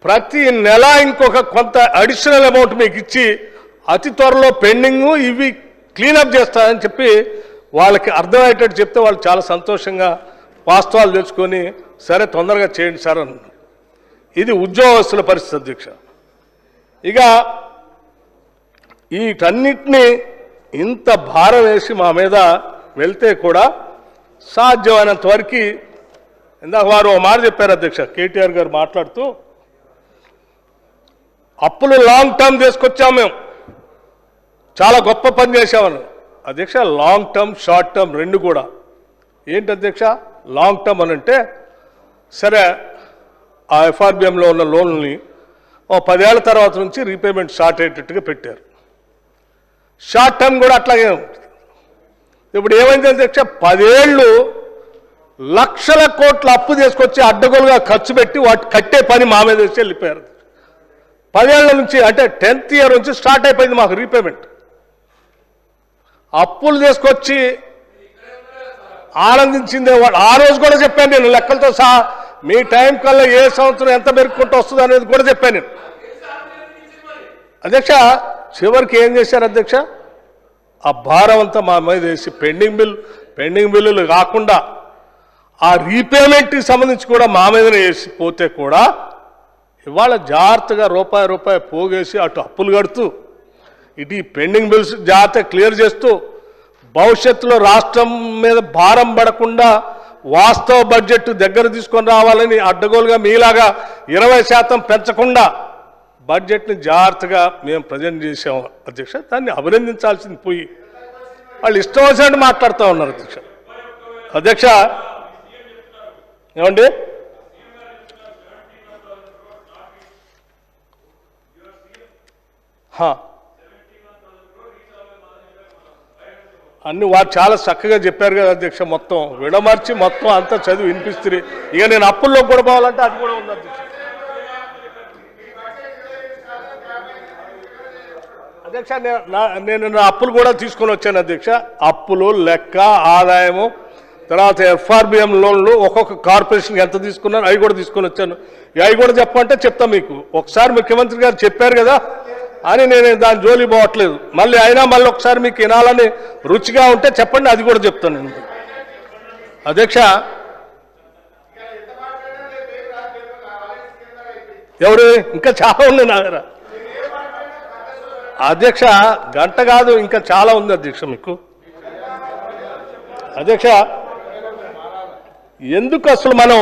ప్రతి నెల ఇంకొక కొంత అడిషనల్ అమౌంట్ మీకు ఇచ్చి అతి త్వరలో పెండింగ్ ఇవి క్లీనప్ చేస్తారని చెప్పి వాళ్ళకి అర్థమయ్యేటట్టు చెప్తే వాళ్ళు చాలా సంతోషంగా వాస్తవాలు తెలుసుకొని సరే తొందరగా చేయండి సార్ అన్నారు. ఇది ఉద్యోగస్తుల పరిస్థితి అధ్యక్ష. ఇక వీటన్నిటినీ ఇంత భారం వేసి మా మీద వెళ్తే కూడా సాధ్యమైనంత వరకు ఇందాక వారు ఒక మాట చెప్పారు అధ్యక్ష, కేటీఆర్ గారు మాట్లాడుతూ అప్పులు లాంగ్ టర్మ్ తీసుకొచ్చాం మేము, చాలా గొప్ప పని చేసామని. అధ్యక్ష లాంగ్ టర్మ్ షార్ట్ టర్మ్ రెండు కూడా ఏంటి అధ్యక్ష? లాంగ్ టర్మ్ అని అంటే సరే ఆ ఎఫ్ఆర్బిఎంలో ఉన్న లోన్ని 10 ఏళ్ల తర్వాత నుంచి రీపేమెంట్ స్టార్ట్ అయ్యేటట్టుగా పెట్టారు. షార్ట్ టర్మ్ కూడా అట్లాగే ఉంటుంది. ఇప్పుడు ఏమైంది అధ్యక్ష? 10 ఏళ్ళు లక్షల కోట్ల అప్పు తీసుకొచ్చి అడ్డగోలుగా ఖర్చు పెట్టి వాటి కట్టే పని మా మీద వచ్చి వెళ్ళిపోయారు. 10 ఏళ్ల నుంచి అంటే 10th ఇయర్ నుంచి స్టార్ట్ అయిపోయింది మాకు రీపేమెంట్. అప్పులు తీసుకొచ్చి ఆనందించిందే వాడు. ఆ రోజు కూడా చెప్పాను నేను లెక్కలతో సహా, మీ టైం కల్లా ఏ సంవత్సరం ఎంత పెరుగుకుంటూ వస్తుంది అనేది కూడా చెప్పాను నేను అధ్యక్ష. చివరికి ఏం చేశారు అధ్యక్ష? ఆ భారం అంతా మా మీద వేసి పెండింగ్ బిల్లులు కాకుండా ఆ రీపేమెంట్కి సంబంధించి కూడా మా మీదనే వేసి పోతే కూడా ఇవాళ జాగ్రత్తగా రూపాయి పోగేసి అటు అప్పులు కడుతూ ఇటు ఈ పెండింగ్ బిల్స్ జాగ్రత్తగా క్లియర్ చేస్తూ భవిష్యత్తులో రాష్ట్రం మీద భారం పడకుండా వాస్తవ బడ్జెట్ దగ్గర తీసుకొని రావాలని అడ్డగోలుగా మీలాగా 20% పెంచకుండా బడ్జెట్ని జాగ్రత్తగా మేము ప్రజెంట్ చేసాం అధ్యక్ష. దాన్ని అభినందించాల్సింది పోయి వాళ్ళు ఇష్టం వచ్చినట్టు మాట్లాడుతూ ఉన్నారు అధ్యక్ష. అధ్యక్ష ఏమండి? అన్ని వారు చాలా చక్కగా చెప్పారు కదా అధ్యక్ష. మొత్తం విడమర్చి మొత్తం అంతా చదివి వినిపిస్తుంది. ఇక నేను అప్పుల్లో కూడా పోవాలంటే అది కూడా ఉంది అధ్యక్ష. అధ్యక్ష నేను నా అప్పులు కూడా తీసుకొని వచ్చాను అధ్యక్ష. అప్పులు లెక్క, ఆదాయము, తర్వాత ఎఫ్ఆర్బిఎం లోన్లు ఒక్కొక్క కార్పొరేషన్కి ఎంత తీసుకున్నాను అవి కూడా తీసుకొని వచ్చాను. అవి కూడా చెప్పమంటే చెప్తా మీకు. ఒకసారి ముఖ్యమంత్రి గారు చెప్పారు కదా అని నేను దాని జోలి పోవట్లేదు. మళ్ళీ అయినా మళ్ళీ ఒకసారి మీకు వినాలని రుచిగా ఉంటే చెప్పండి, అది కూడా చెప్తాను నేను అధ్యక్ష. ఎవరు ఇంకా చాలా ఉంది నా దగ్గర అధ్యక్ష. గంట కాదు ఇంకా చాలా ఉంది అధ్యక్ష మీకు. అధ్యక్ష ఎందుకు అసలు మనం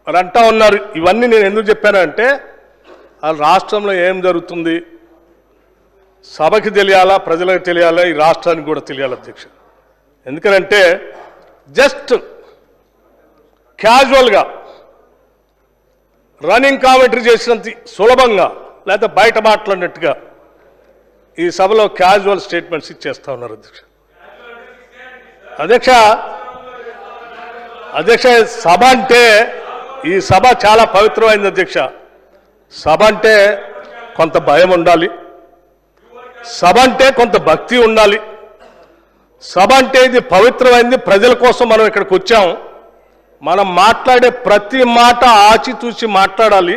మరి అంటా ఉన్నారు ఇవన్నీ నేను ఎందుకు చెప్పానంటే రాష్ట్రంలో ఏం జరుగుతుంది సభకి తెలియాలా, ప్రజలకు తెలియాలా, ఈ రాష్ట్రానికి కూడా తెలియాలి అధ్యక్ష. ఎందుకంటే జస్ట్ క్యాజువల్గా రన్నింగ్ కామెంటరీ చేసినంత సులభంగా లేకపోతే బయట మాట్లాడినట్టుగా ఈ సభలో క్యాజువల్ స్టేట్మెంట్స్ ఇచ్చేస్తా ఉన్నారు అధ్యక్ష. అధ్యక్ష అధ్యక్ష సభ అంటే ఈ సభ చాలా పవిత్రమైంది అధ్యక్ష. సభ అంటే కొంత భయం ఉండాలి, సభ అంటే కొంత భక్తి ఉండాలి. సభ అంటే ఇది పవిత్రమైంది, ప్రజల కోసం మనం ఇక్కడికి వచ్చాం. మనం మాట్లాడే ప్రతి మాట ఆచితూచి మాట్లాడాలి,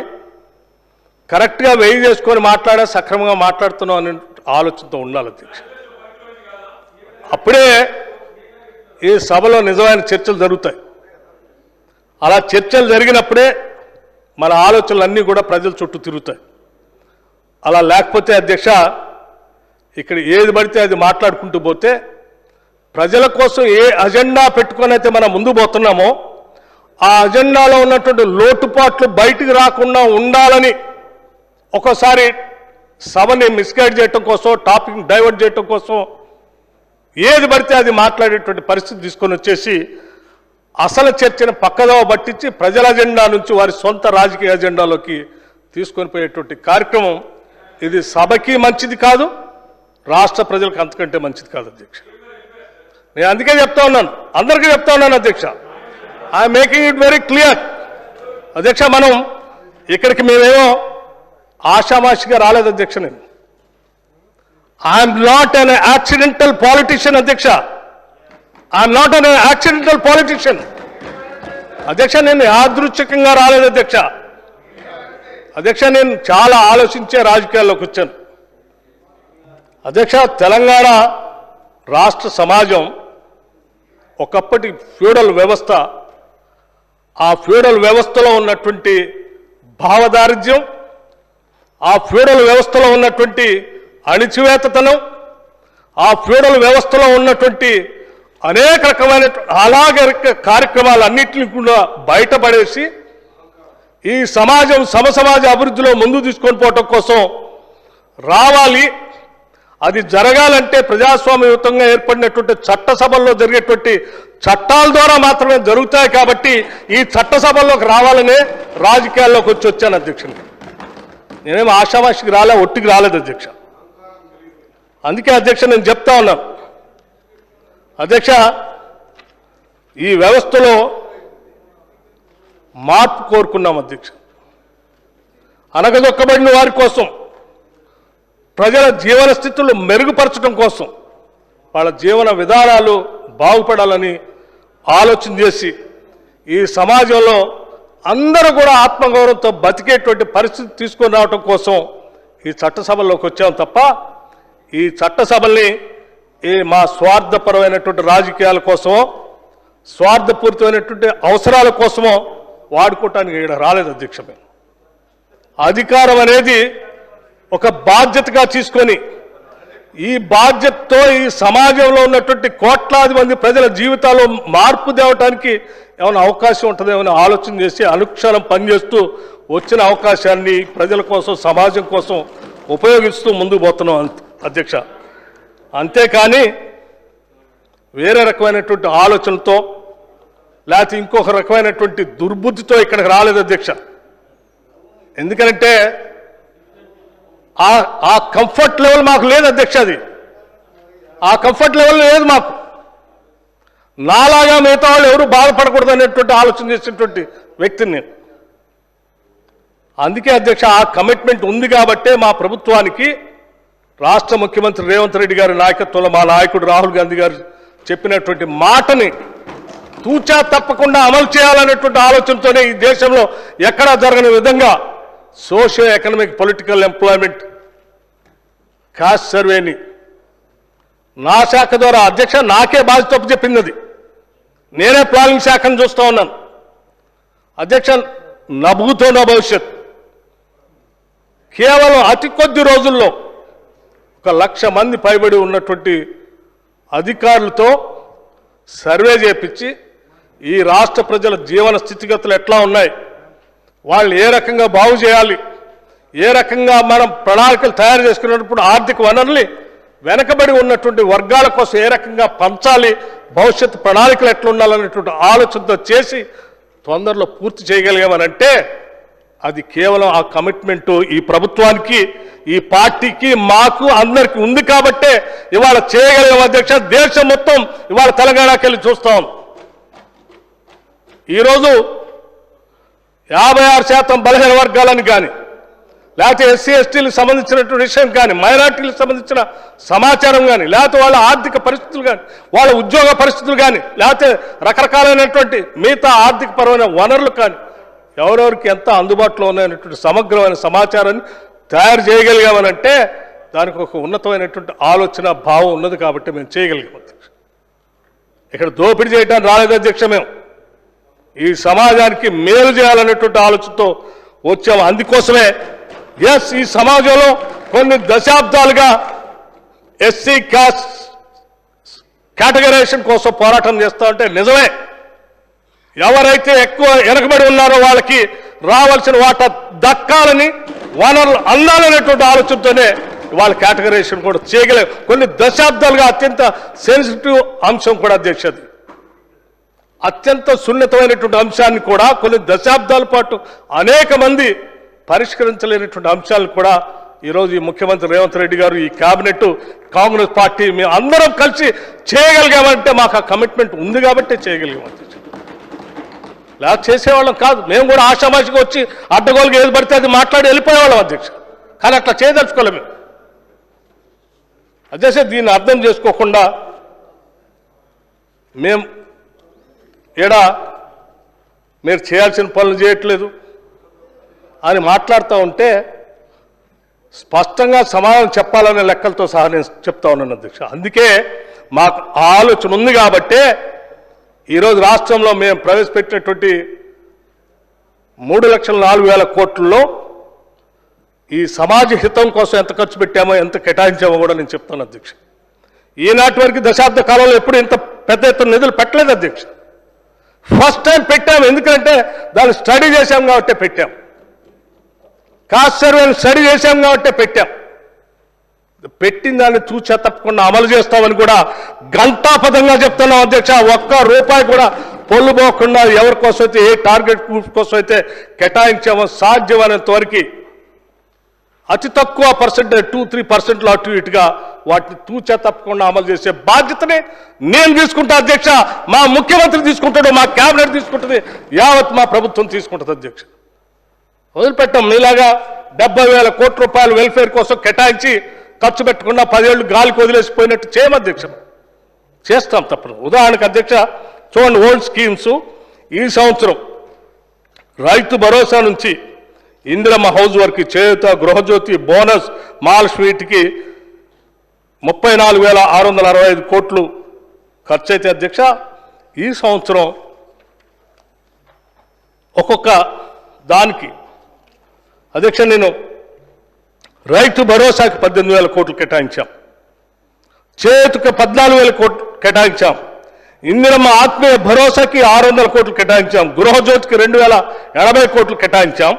కరెక్ట్గా వెయ్యి చేసుకొని మాట్లాడే సక్రమంగా మాట్లాడుతున్నాం అనే ఆలోచనతో ఉండాలి అధ్యక్ష. అప్పుడే ఈ సభలో నిజమైన చర్చలు జరుగుతాయి. అలా చర్చలు జరిగినప్పుడే మన ఆలోచనలన్నీ కూడా ప్రజల చుట్టూ తిరుగుతాయి. అలా లేకపోతే అధ్యక్ష ఇక్కడ ఏది పడితే అది మాట్లాడుకుంటూ పోతే ప్రజల కోసం ఏ అజెండా పెట్టుకొని అయితే మనం ముందు పోతున్నామో ఆ అజెండాలో ఉన్నటువంటి లోటుపాట్లు బయటికి రాకుండా ఉండాలని ఒక్కోసారి సభని మిస్గైడ్ చేయటం కోసం, టాపిక్ డైవర్ట్ చేయటం కోసం ఏది పడితే అది మాట్లాడేటువంటి పరిస్థితి తీసుకొని వచ్చేసి అసలు చర్చను పక్కదోవ పట్టించి ప్రజల అజెండా నుంచి వారి సొంత రాజకీయ అజెండాలోకి తీసుకొని పోయేటువంటి కార్యక్రమం ఇది సభకి మంచిది కాదు, రాష్ట్ర ప్రజలకు అంతకంటే మంచిది కాదు అధ్యక్ష. నేను అందుకే చెప్తా ఉన్నాను, అందరికీ చెప్తా ఉన్నాను అధ్యక్ష. I'm making it very clear అధ్యక్ష. మనం ఇక్కడికి మేమేమో ఆషామాషిగా రాలేదు అధ్యక్ష. నేను I'm not an accidental politician అధ్యక్ష. I'm not an accidental politician అధ్యక్ష. నేను యాదృచ్ఛికంగా రాలేదు అధ్యక్ష. అధ్యక్ష నేను చాలా ఆలోచించే రాజకీయాల్లోకి వచ్చాను అధ్యక్ష. తెలంగాణ రాష్ట్ర సమాజం ఒకప్పటి ఫ్యూడల్ వ్యవస్థ, ఆ ఫ్యూడల్ వ్యవస్థలో ఉన్నటువంటి భావదారిద్ర్యం, ఆ ఫ్యూడల్ వ్యవస్థలో ఉన్నటువంటి అణిచివేతతనం, ఆ ఫ్యూడల్ వ్యవస్థలో ఉన్నటువంటి అనేక రకమైన అలాగే కార్యక్రమాలన్నింటినీ కూడా బయటపడేసి ఈ సమాజం సమసమాజ అభివృద్ధిలో ముందు తీసుకొని పోవటం కోసం రావాలి. అది జరగాలంటే ప్రజాస్వామ్యయుతంగా ఏర్పడినటువంటి చట్టసభల్లో జరిగేటువంటి చట్టాల ద్వారా మాత్రమే జరుగుతాయి. కాబట్టి ఈ చట్టసభల్లోకి రావాలనే రాజకీయాల్లోకి వచ్చాను అధ్యక్ష. నేనేం ఆషామాషికి రాలే, ఒట్టికి రాలేదు అధ్యక్ష. అందుకే అధ్యక్ష నేను చెప్తా ఉన్నాను అధ్యక్ష, ఈ వ్యవస్థలో మార్పు కోరుకున్నాం అధ్యక్ష. అనగదొక్కబడిన వారి కోసం, ప్రజల జీవన స్థితులు మెరుగుపరచడం కోసం, వాళ్ళ జీవన విధానాలు బాగుపడాలని ఆలోచన చేసి ఈ సమాజంలో అందరూ కూడా ఆత్మగౌరవంతో బతికేటువంటి పరిస్థితి తీసుకొని రావడం కోసం ఈ చట్టసభల్లోకి వచ్చాం తప్ప ఈ చట్టసభల్ని మా స్వార్థపరమైనటువంటి రాజకీయాల కోసమో, స్వార్థపూరితమైనటువంటి అవసరాల కోసమో వాడుకోవటానికి ఇక్కడ రాలేదు అధ్యక్ష. అధికారం అనేది ఒక బాధ్యతగా తీసుకొని ఈ బాధ్యతతో ఈ సమాజంలో ఉన్నటువంటి కోట్లాది మంది ప్రజల జీవితాల్లో మార్పు తేవటానికి ఏమైనా అవకాశం ఉంటుందేమో ఆలోచన చేసి అనుక్షణం పనిచేస్తూ వచ్చిన అవకాశాన్ని ప్రజల కోసం, సమాజం కోసం ఉపయోగిస్తూ ముందుకు పోతున్నాం అధ్యక్ష. అంతేకాని వేరే రకమైనటువంటి ఆలోచనతో లేకపోతే ఇంకొక రకమైనటువంటి దుర్బుద్ధితో ఇక్కడికి రాలేదు అధ్యక్ష. ఎందుకంటే ఆ కంఫర్ట్ లెవెల్ మాకు లేదు అధ్యక్ష. అది ఆ కంఫర్ట్ లెవెల్ లేదు మాకు. నాలాగా మిగతా వాళ్ళు ఎవరు బాధపడకూడదు అనేటువంటి ఆలోచన చేసినటువంటి వ్యక్తిని నేను. అందుకే అధ్యక్ష ఆ కమిట్మెంట్ ఉంది కాబట్టే మా ప్రభుత్వానికి రాష్ట్ర ముఖ్యమంత్రి రేవంత్ రెడ్డి గారి నాయకత్వంలో మా నాయకుడు రాహుల్ గాంధీ గారు చెప్పినటువంటి మాటని తూచా తప్పకుండా అమలు చేయాలనేటువంటి ఆలోచనతోనే ఈ దేశంలో ఎక్కడా జరగని విధంగా socio economic political employment cost సర్వేని నా శాఖ ద్వారా అధ్యక్ష నాకే బాధ్యత చెప్పింది. అది నేనే ప్లానింగ్ శాఖను చూస్తూ ఉన్నాను అధ్యక్ష. నభూతో నా భవిష్యత్ కేవలం అతి కొద్ది రోజుల్లో 1,00,000 మంది పైబడి ఉన్నటువంటి అధికారులతో సర్వే చేపించి ఈ రాష్ట్ర ప్రజల జీవన స్థితిగతులు ఎట్లా ఉన్నాయి, వాళ్ళు ఏ రకంగా బాగు చేయాలి, ఏ రకంగా మనం ప్రణాళికలు తయారు చేసుకున్నప్పుడు ఆర్థిక వనరుల్ని వెనకబడి ఉన్నటువంటి వర్గాల కోసం ఏ రకంగా పంచాలి, భవిష్యత్తు ప్రణాళికలు ఎట్లా ఉండాలనేటువంటి ఆలోచనతో చేసి తొందరలో పూర్తి చేయగలిగామనంటే అది కేవలం ఆ కమిట్మెంటు ఈ ప్రభుత్వానికి, ఈ పార్టీకి, మాకు అందరికీ ఉంది కాబట్టే ఇవాళ చేయగలిగాం అధ్యక్ష. దేశం మొత్తం ఇవాళ తెలంగాణకి వెళ్ళి చూస్తాం. ఈరోజు 56% బలహీన వర్గాలని కానీ, లేకపోతే ఎస్సీ ఎస్టీలకు సంబంధించినటువంటి విషయం కానీ, మైనార్టీలకు సంబంధించిన సమాచారం కానీ, లేకపోతే వాళ్ళ ఆర్థిక పరిస్థితులు కానీ, వాళ్ళ ఉద్యోగ పరిస్థితులు కానీ, లేకపోతే రకరకాలైనటువంటి మిగతా ఆర్థిక పరమైన వనరులు కానీ ఎవరెవరికి ఎంత అందుబాటులో ఉన్నాయనేటువంటి సమగ్రమైన సమాచారాన్ని తయారు చేయగలిగామనంటే దానికి ఒక ఉన్నతమైనటువంటి ఆలోచన భావం ఉన్నది కాబట్టి మేము చేయగలిగాం అధ్యక్ష. ఇక్కడ దోపిడీ చేయడానికి రాలేదు అధ్యక్ష. మేము ఈ సమాజానికి మేలు చేయాలనేటువంటి ఆలోచనతో వచ్చాము. అందుకోసమే ఈ సమాజంలో కొన్ని దశాబ్దాలుగా ఎస్సీ క్యాస్ట్ కేటగరైజేషన్ కోసం పోరాటం చేస్తా ఉంటే నిజమే, ఎవరైతే ఎక్కువ వెనకబడి ఉన్నారో వాళ్ళకి రావాల్సిన వాటా దక్కాలని, వనరులు అందాలనేటువంటి ఆలోచనతోనే వాళ్ళ కేటగరైజేషన్ కూడా చేయగలే. కొన్ని దశాబ్దాలుగా అత్యంత సెన్సిటివ్ అంశం కూడా అధ్యక్షది, అత్యంత సున్నితమైనటువంటి అంశాన్ని కూడా కొన్ని దశాబ్దాల పాటు అనేక మంది పరిష్కరించలేనటువంటి అంశాలను కూడా ఈరోజు ఈ ముఖ్యమంత్రి రేవంత్ రెడ్డి గారు, ఈ కేబినెట్, కాంగ్రెస్ పార్టీ మేము అందరం కలిసి చేయగలిగామంటే మాకు ఆ కమిట్మెంట్ ఉంది కాబట్టి చేయగలిగాం అధ్యక్ష. ఇలా చేసేవాళ్ళం కాదు, మేము కూడా ఆషామాషిగా వచ్చి అడ్డగోలుగా ఏది పడితే అది మాట్లాడి వెళ్ళిపోయేవాళ్ళం అధ్యక్ష. కానీ అట్లా చేయదలుచుకోలేము మేము అధ్యక్ష. దీన్ని అర్థం చేసుకోకుండా మేము మీరు చేయాల్సిన పనులు చేయట్లేదు అని మాట్లాడుతూ ఉంటే స్పష్టంగా సమాధానం చెప్పాలనే లెక్కలతో సహా నేను చెప్తా ఉన్నాను అధ్యక్ష. అందుకే మాకు ఆలోచన ఉంది కాబట్టే ఈరోజు రాష్ట్రంలో మేము ప్రవేశపెట్టినటువంటి 3,04,000 కోట్లలో ఈ సమాజ హితం కోసం ఎంత ఖర్చు పెట్టామో, ఎంత కేటాయించామో కూడా నేను చెప్తాను అధ్యక్ష. ఈనాటి వరకు దశాబ్ద కాలంలో ఎప్పుడు ఇంత పెద్ద ఎత్తున నిధులు పెట్టలేదు అధ్యక్ష. ఫస్ట్ టైం పెట్టాము, ఎందుకంటే దాన్ని స్టడీ చేశాం కాబట్టి పెట్టాం, కాస్ట్ సర్వేని స్టడీ చేశాం కాబట్టి పెట్టాం. పెట్టిన దాన్ని చూచా తప్పకుండా అమలు చేస్తామని కూడా గంటాపదంగా చెప్తున్నాం అధ్యక్ష. ఒక్క రూపాయి కూడా పొల్లు పోకుండా ఎవరి కోసం అయితే, ఏ టార్గెట్ గ్రూప్ కోసం అయితే కేటాయించామో సాధ్యమైనంత వరకు అతి తక్కువ పర్సెంటేజ్ 2-3% అటు ఇటుగా వాటిని తూచా తప్పకుండా అమలు చేసే బాధ్యతని నేను తీసుకుంటా అధ్యక్ష. మా ముఖ్యమంత్రి తీసుకుంటాడు, మా కేబినెట్ తీసుకుంటుంది, యావత్ మా ప్రభుత్వం తీసుకుంటుంది అధ్యక్ష. వదిలిపెట్టాం. మీలాగా 70,000 కోట్ల రూపాయలు వెల్ఫేర్ కోసం కేటాయించి ఖర్చు పెట్టకుండా 10 ఏళ్ళు గాలికి వదిలేసిపోయినట్టు చేయము అధ్యక్ష. చేస్తాం తప్పదు. ఉదాహరణకు అధ్యక్ష చూడండి, ఓల్డ్ స్కీమ్స్ ఈ సంవత్సరం రైతు భరోసా నుంచి ఇందిరమ్మ హౌస్ వర్క్, చేయూత, గృహజ్యోతి, బోనస్, మహాలక్ష్మి వీటికి 34,665 కోట్లు ఖర్చు అయితే అధ్యక్ష, ఈ సంవత్సరం ఒక్కొక్క దానికి అధ్యక్ష నేను రైతు భరోసాకి 18,000 కోట్లు కేటాయించాం, చేయూతకు 14,000 కోట్లు కేటాయించాం, ఇందిరమ్మ ఆత్మీయ భరోసాకి 600 కోట్లు కేటాయించాం, గృహజ్యోతికి 2,080 కోట్లు కేటాయించాం,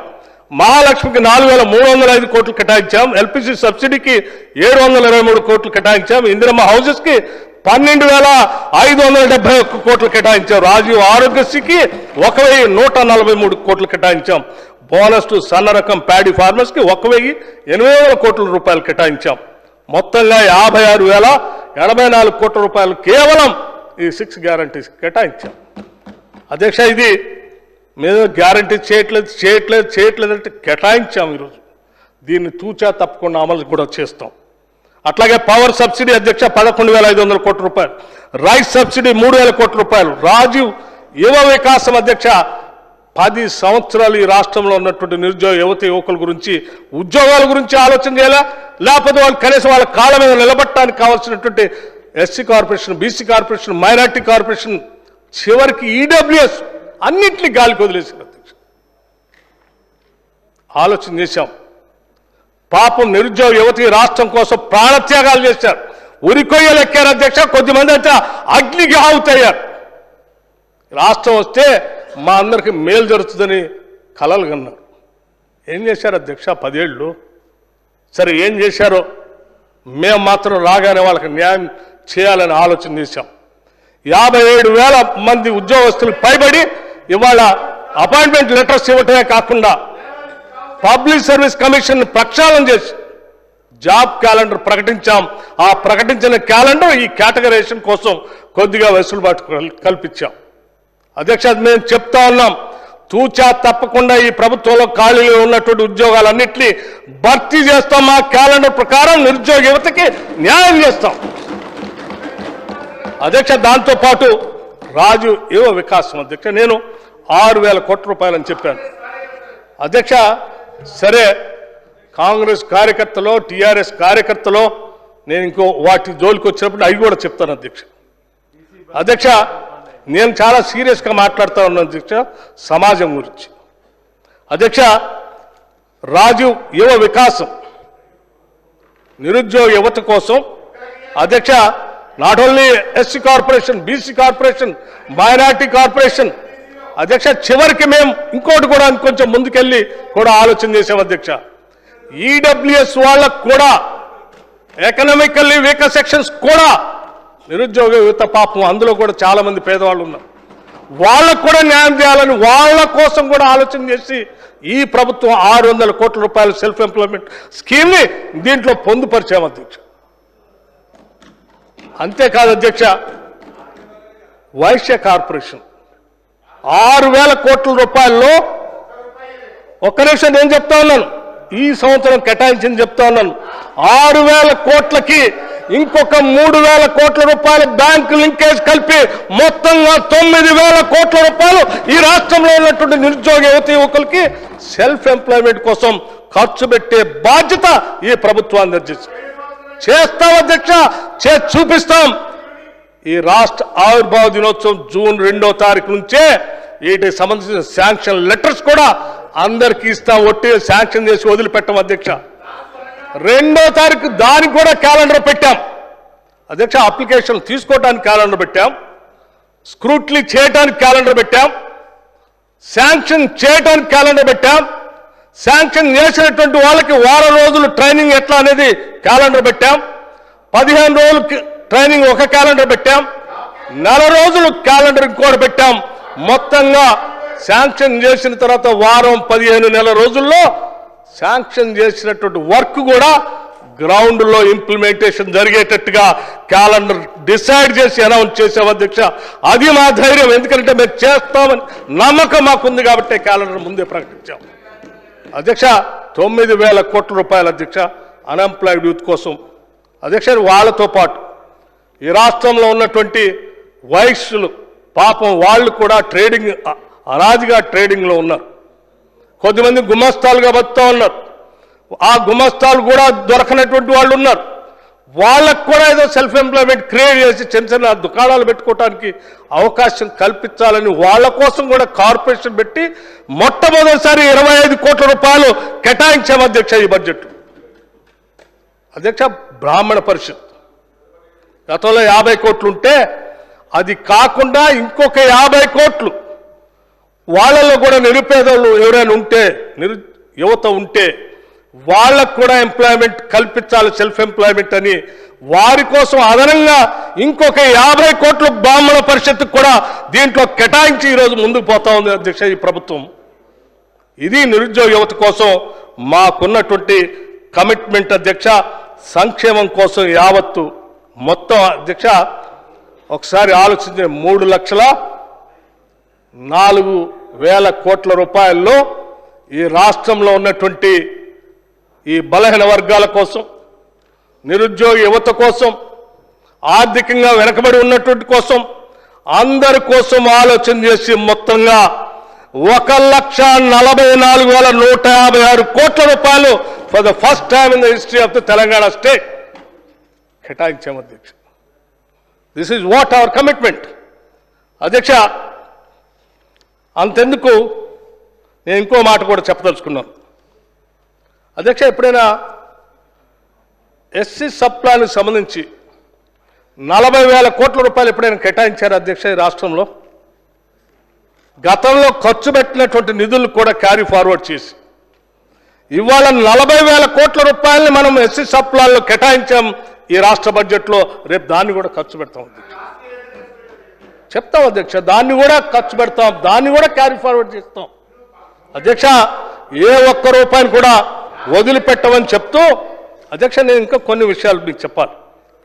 మహాలక్ష్మికి 4,305 కోట్లు కేటాయించాం, ఎల్పిజి సబ్సిడీకి 723 కోట్లు కేటాయించాం, ఇందిరమ్మ హౌసెస్కి 12,571 కోట్లు కేటాయించాం, రాజీవ్ ఆరోగ్యశ్రీకి 1,143 కోట్లు కేటాయించాం, బోనస్ టు సన్న రకం ప్యాడీ ఫార్మర్స్కి 1,800 కోట్ల రూపాయలు కేటాయించాం. మొత్తంగా 56,084 కోట్ల రూపాయలు కేవలం ఈ 6 గ్యారంటీస్ కేటాయించాం అధ్యక్ష. ఇది మేము గ్యారంటీ చేయట్లేదు అంటే కేటాయించాం. ఈరోజు దీన్ని తూచా తప్పకుండా అమలు కూడా చేస్తాం. అట్లాగే పవర్ సబ్సిడీ అధ్యక్ష 11,500 కోట్ల రూపాయలు, రైస్ సబ్సిడీ 3,000 కోట్ల రూపాయలు, రాజీవ్ యువ వికాసం అధ్యక్ష 10 సంవత్సరాలు ఈ రాష్ట్రంలో ఉన్నటువంటి నిరుద్యోగ యువకుల గురించి, ఉద్యోగాల గురించి ఆలోచన చేయాలా, లేకపోతే వాళ్ళు కనీసం వాళ్ళ కాళ్ళ మీద నిలబట్టడానికి కావాల్సినటువంటి SC corporation, BC corporation, minority corporation, చివరికి ఈడబ్ల్యూఎస్ అన్నింటినీ గాలికి వదిలేశారు అధ్యక్ష. ఆలోచన చేశాం. పాపం నిరుద్యోగ యువతి రాష్ట్రం కోసం ప్రాణత్యాగాలు చేశారు, ఉరికొయ్యలు ఎక్కారు అధ్యక్ష. కొద్దిమంది అయితే అగ్నికి ఆవుతయ్యారు. రాష్ట్రం వస్తే మా అందరికి మేలు జరుగుతుందని కలలు కన్నారు. ఏం చేశారు అధ్యక్ష 10 ఏళ్ళు? సరే ఏం చేశారో మేము మాత్రం రాగానే వాళ్ళకి న్యాయం చేయాలని ఆలోచన చేశాం. 57,000 మంది ఉద్యోగస్తులకు పైబడి ఇవాళ అపాయింట్మెంట్ లెటర్స్ ఇవ్వటమే కాకుండా పబ్లిక్ సర్వీస్ కమిషన్ ప్రక్షాళన చేసి జాబ్ క్యాలెండర్ ప్రకటించాం. ఆ ప్రకటించిన క్యాలెండర్ ఈ కేటగరైజేషన్ కోసం కొద్దిగా వెసులుబాటు కల్పించాం అధ్యక్ష. మేము చెప్తా ఉన్నాం, తూచా తప్పకుండా ఈ ప్రభుత్వంలో ఖాళీలో ఉన్నటువంటి ఉద్యోగాలన్నింటినీ భర్తీ చేస్తాం. మా క్యాలెండర్ ప్రకారం నిరుద్యోగ యువతకి న్యాయం చేస్తాం అధ్యక్ష. దాంతోపాటు రాజు యువ వికాసం అధ్యక్ష నేను 6,000 కోట్ల రూపాయలని చెప్పాను అధ్యక్ష. సరే కాంగ్రెస్ కార్యకర్తలో, టీఆర్ఎస్ కార్యకర్తలో నేను ఇంకో వాటి జోలికి వచ్చినప్పుడు అవి కూడా చెప్తాను అధ్యక్ష. నేను చాలా సీరియస్గా మాట్లాడుతూ ఉన్నాను అధ్యక్ష సమాజం గురించి. అధ్యక్ష, రాజీవ్ యువ వికాసం నిరుద్యోగ యువత కోసం అధ్యక్ష not only SC corporation, BC corporation, minority corporation అధ్యక్ష చివరికి మేము ఇంకోటి కూడా ఇంకొంచెం ముందుకెళ్ళి కూడా ఆలోచన చేసాం అధ్యక్ష. ఈడబ్ల్యూఎస్ వాళ్ళకు కూడా ఎకనామికల్లీ వీకర్ సెక్షన్స్ కూడా నిరుద్యోగ యువత పాపం అందులో కూడా చాలా మంది పేదవాళ్ళు ఉన్నారు, వాళ్ళకు కూడా న్యాయం చేయాలని వాళ్ళ కోసం కూడా ఆలోచన చేసి ఈ ప్రభుత్వం 600 కోట్ల రూపాయల సెల్ఫ్ ఎంప్లాయ్మెంట్ స్కీమ్ని దీంట్లో పొందుపరిచాము అధ్యక్ష. అంతేకాదు అధ్యక్ష, వైశ్య కార్పొరేషన్ 6,000 కోట్ల రూపాయల్లో ఒక్క నిమిషం నేను చెప్తా ఉన్నాను, ఈ సంవత్సరం కేటాయించింది చెప్తా ఉన్నాను. 6,000 కోట్లకి ఇంకొక 3,000 కోట్ల రూపాయల బ్యాంకు లింకేజ్ కలిపి మొత్తంగా 9,000 కోట్ల రూపాయలు ఈ రాష్ట్రంలో ఉన్నటువంటి నిరుద్యోగ యువకులకి సెల్ఫ్ ఎంప్లాయ్మెంట్ కోసం ఖర్చు పెట్టే బాధ్యత ఈ ప్రభుత్వాన్ని చేస్తాం అధ్యక్ష, చేసి చూపిస్తాం. ఈ రాష్ట్ర ఆవిర్భావ దినోత్సవం జూన్ 2వ తారీఖు నుంచే వీటికి సంబంధించిన శాంక్షన్ లెటర్స్ కూడా అందరికీ ఇస్తాం, ఒట్టి శాంక్షన్ చేసి వదిలిపెట్టాం అధ్యక్ష. 2వ తారీఖు దానికి కూడా క్యాలెండర్ పెట్టాం అధ్యక్ష. అప్లికేషన్ తీసుకోవడానికి క్యాలెండర్ పెట్టాం, స్క్రూట్లీ చేయడానికి క్యాలెండర్ పెట్టాం, శాంక్షన్ చేయడానికి క్యాలెండర్ పెట్టాం, శాంక్షన్ చేసినటువంటి వాళ్ళకి వారం రోజులు ట్రైనింగ్ ఎట్లా అనేది క్యాలెండర్ పెట్టాం, 15 రోజులు ట్రైనింగ్ ఒక క్యాలెండర్ పెట్టాం, 4 రోజులు క్యాలెండర్ ఇంకోటి పెట్టాం. మొత్తంగా శాంక్షన్ చేసిన తర్వాత వారం 15 నెల రోజుల్లో శాంక్షన్ చేసినటువంటి వర్క్ కూడా గ్రౌండ్లో ఇంప్లిమెంటేషన్ జరిగేటట్టుగా క్యాలెండర్ డిసైడ్ చేసి అనౌన్స్ చేసాం అధ్యక్ష. అది మా ధైర్యం, ఎందుకంటే మేము చేస్తామని నమ్మకం మాకుంది కాబట్టి క్యాలెండర్ ముందే ప్రకటించాం అధ్యక్ష. 9,000 కోట్ల రూపాయలు అధ్యక్ష అన్ఎంప్లాయిడ్ యూత్ కోసం అధ్యక్ష. వాళ్ళతో పాటు ఈ రాష్ట్రంలో ఉన్నటువంటి వైశ్యులు పాపం వాళ్ళు కూడా ట్రేడింగ్ అరాజుగా ట్రేడింగ్లో ఉన్నారు, కొద్దిమంది గుమస్తాలుగా బతుకుతూ ఉన్నారు, ఆ గుమస్తాలు కూడా దొరకనటువంటి వాళ్ళు ఉన్నారు. వాళ్ళకు కూడా ఏదో సెల్ఫ్ ఎంప్లాయ్మెంట్ క్రియేట్ చేసి చిన్న చిన్న దుకాణాలు పెట్టుకోవడానికి అవకాశం కల్పించాలని వాళ్ళ కోసం కూడా కార్పొరేషన్ పెట్టి మొట్టమొదటిసారి 25 కోట్ల రూపాయలు కేటాయించాం అధ్యక్ష ఈ బడ్జెట్ అధ్యక్ష. బ్రాహ్మణ పరిషత్ గతంలో 50 కోట్లు ఉంటే అది కాకుండా ఇంకొక 50 కోట్లు వాళ్ళల్లో కూడా నిరుపేదలు ఎవరైనా ఉంటే యువత ఉంటే వాళ్ళకు కూడా ఎంప్లాయ్మెంట్ కల్పించాలి, సెల్ఫ్ ఎంప్లాయ్మెంట్ అని వారి కోసం అదనంగా ఇంకొక 50 కోట్లు బ్రాహ్మణ పరిషత్తుకు కూడా దీంట్లో కేటాయించి ఈరోజు ముందుకు పోతా ఉంది అధ్యక్ష ఈ ప్రభుత్వం. ఇది నిరుద్యోగ యువత కోసం మాకున్నటువంటి కమిట్మెంట్ అధ్యక్ష. సంక్షేమం కోసం యావత్తు మొత్తం అధ్యక్ష ఒకసారి ఆలోచించే 3,04,000 కోట్ల రూపాయల్లో ఈ రాష్ట్రంలో ఉన్నటువంటి ఈ బలహీన వర్గాల కోసం, నిరుద్యోగ యువత కోసం, ఆర్థికంగా వెనకబడి ఉన్నటువంటి కోసం, అందరి కోసం ఆలోచన చేసి మొత్తంగా 1,44,156 కోట్ల రూపాయలు for the first time in the history of the Telangana state కేటాయించాం అధ్యక్ష. This is what our commitment అధ్యక్ష. అంతెందుకు నేను ఇంకో మాట కూడా చెప్పదలుచుకున్నాను అధ్యక్ష. ఎప్పుడైనా ఎస్సీ సబ్ ప్లాన్కి సంబంధించి 40,000 కోట్ల రూపాయలు ఎప్పుడైనా కేటాయించారు అధ్యక్ష ఈ రాష్ట్రంలో? గతంలో ఖర్చు పెట్టినటువంటి నిధులు కూడా క్యారీ ఫార్వర్డ్ చేసి ఇవాళ 40,000 కోట్ల రూపాయలని మనం ఎస్సీ సబ్ ప్లాన్లో కేటాయించాం ఈ రాష్ట్ర బడ్జెట్లో. రేపు దాన్ని కూడా ఖర్చు పెడతాం అధ్యక్ష, చెప్తాం అధ్యక్ష, దాన్ని కూడా ఖర్చు పెడతాం, దాన్ని కూడా క్యారీ ఫార్వర్డ్ చేస్తాం అధ్యక్ష. ఏ ఒక్క రూపాయిని కూడా వదిలిపెట్టమని చెప్తూ అధ్యక్ష నేను ఇంకా కొన్ని విషయాలు మీకు చెప్పాలి.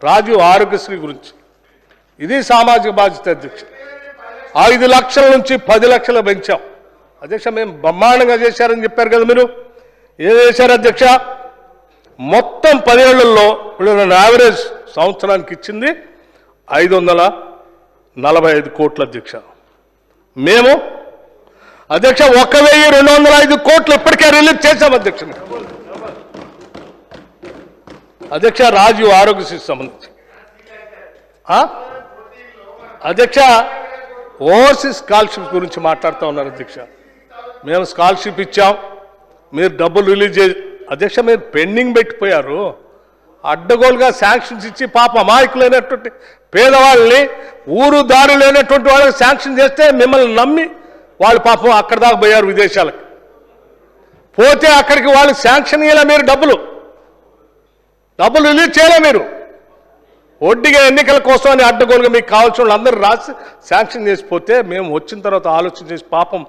రాజీవ్ ఆరోగ్యశ్రీ గురించి ఇది సామాజిక బాధ్యత అధ్యక్ష. 5 లక్షల నుంచి 10 లక్షలు పెంచాం అధ్యక్ష. మేము బ్రహ్మాండంగా చేశారని చెప్పారు కదా మీరు, ఏం చేశారు అధ్యక్ష? మొత్తం 10 ఏళ్లలో వీళ్ళు యావరేజ్ సంవత్సరానికి ఇచ్చింది 545 కోట్ల అధ్యక్ష. మేము అధ్యక్ష 1,205 కోట్లు ఇప్పటికే రిలీజ్ చేశాం అధ్యక్ష. అధ్యక్ష రాజీవ్ ఆరోగ్యశ్రీకి సంబంధించి అధ్యక్ష ఓవర్సీస్ స్కాలర్షిప్ గురించి మాట్లాడుతూ ఉన్నారు అధ్యక్ష. మేము స్కాలర్షిప్ ఇచ్చాం, మీరు డబ్బులు రిలీజ్ అధ్యక్ష మీరు పెండింగ్ పెట్టిపోయారు. అడ్డగోలుగా శాంక్షన్స్ ఇచ్చి పాప అమాయకులైనటువంటి పేదవాళ్ళని ఊరు దారి లేనటువంటి వాళ్ళకి శాంక్షన్ చేస్తే మిమ్మల్ని నమ్మి వాళ్ళు పాపం అక్కడ దాకా పోయారు విదేశాలకు. పోతే అక్కడికి వాళ్ళు శాంక్షన్ ఇయ్యాల, మీరు డబ్బులు రిలీజ్ చేయలే. మీరు వడ్డీగా ఎన్నికల కోసం అని అడ్డగోలుగా మీకు కావాల్సిన వాళ్ళందరూ రాసి శాంక్షన్ చేసిపోతే మేము వచ్చిన తర్వాత ఆలోచన చేసి పాపం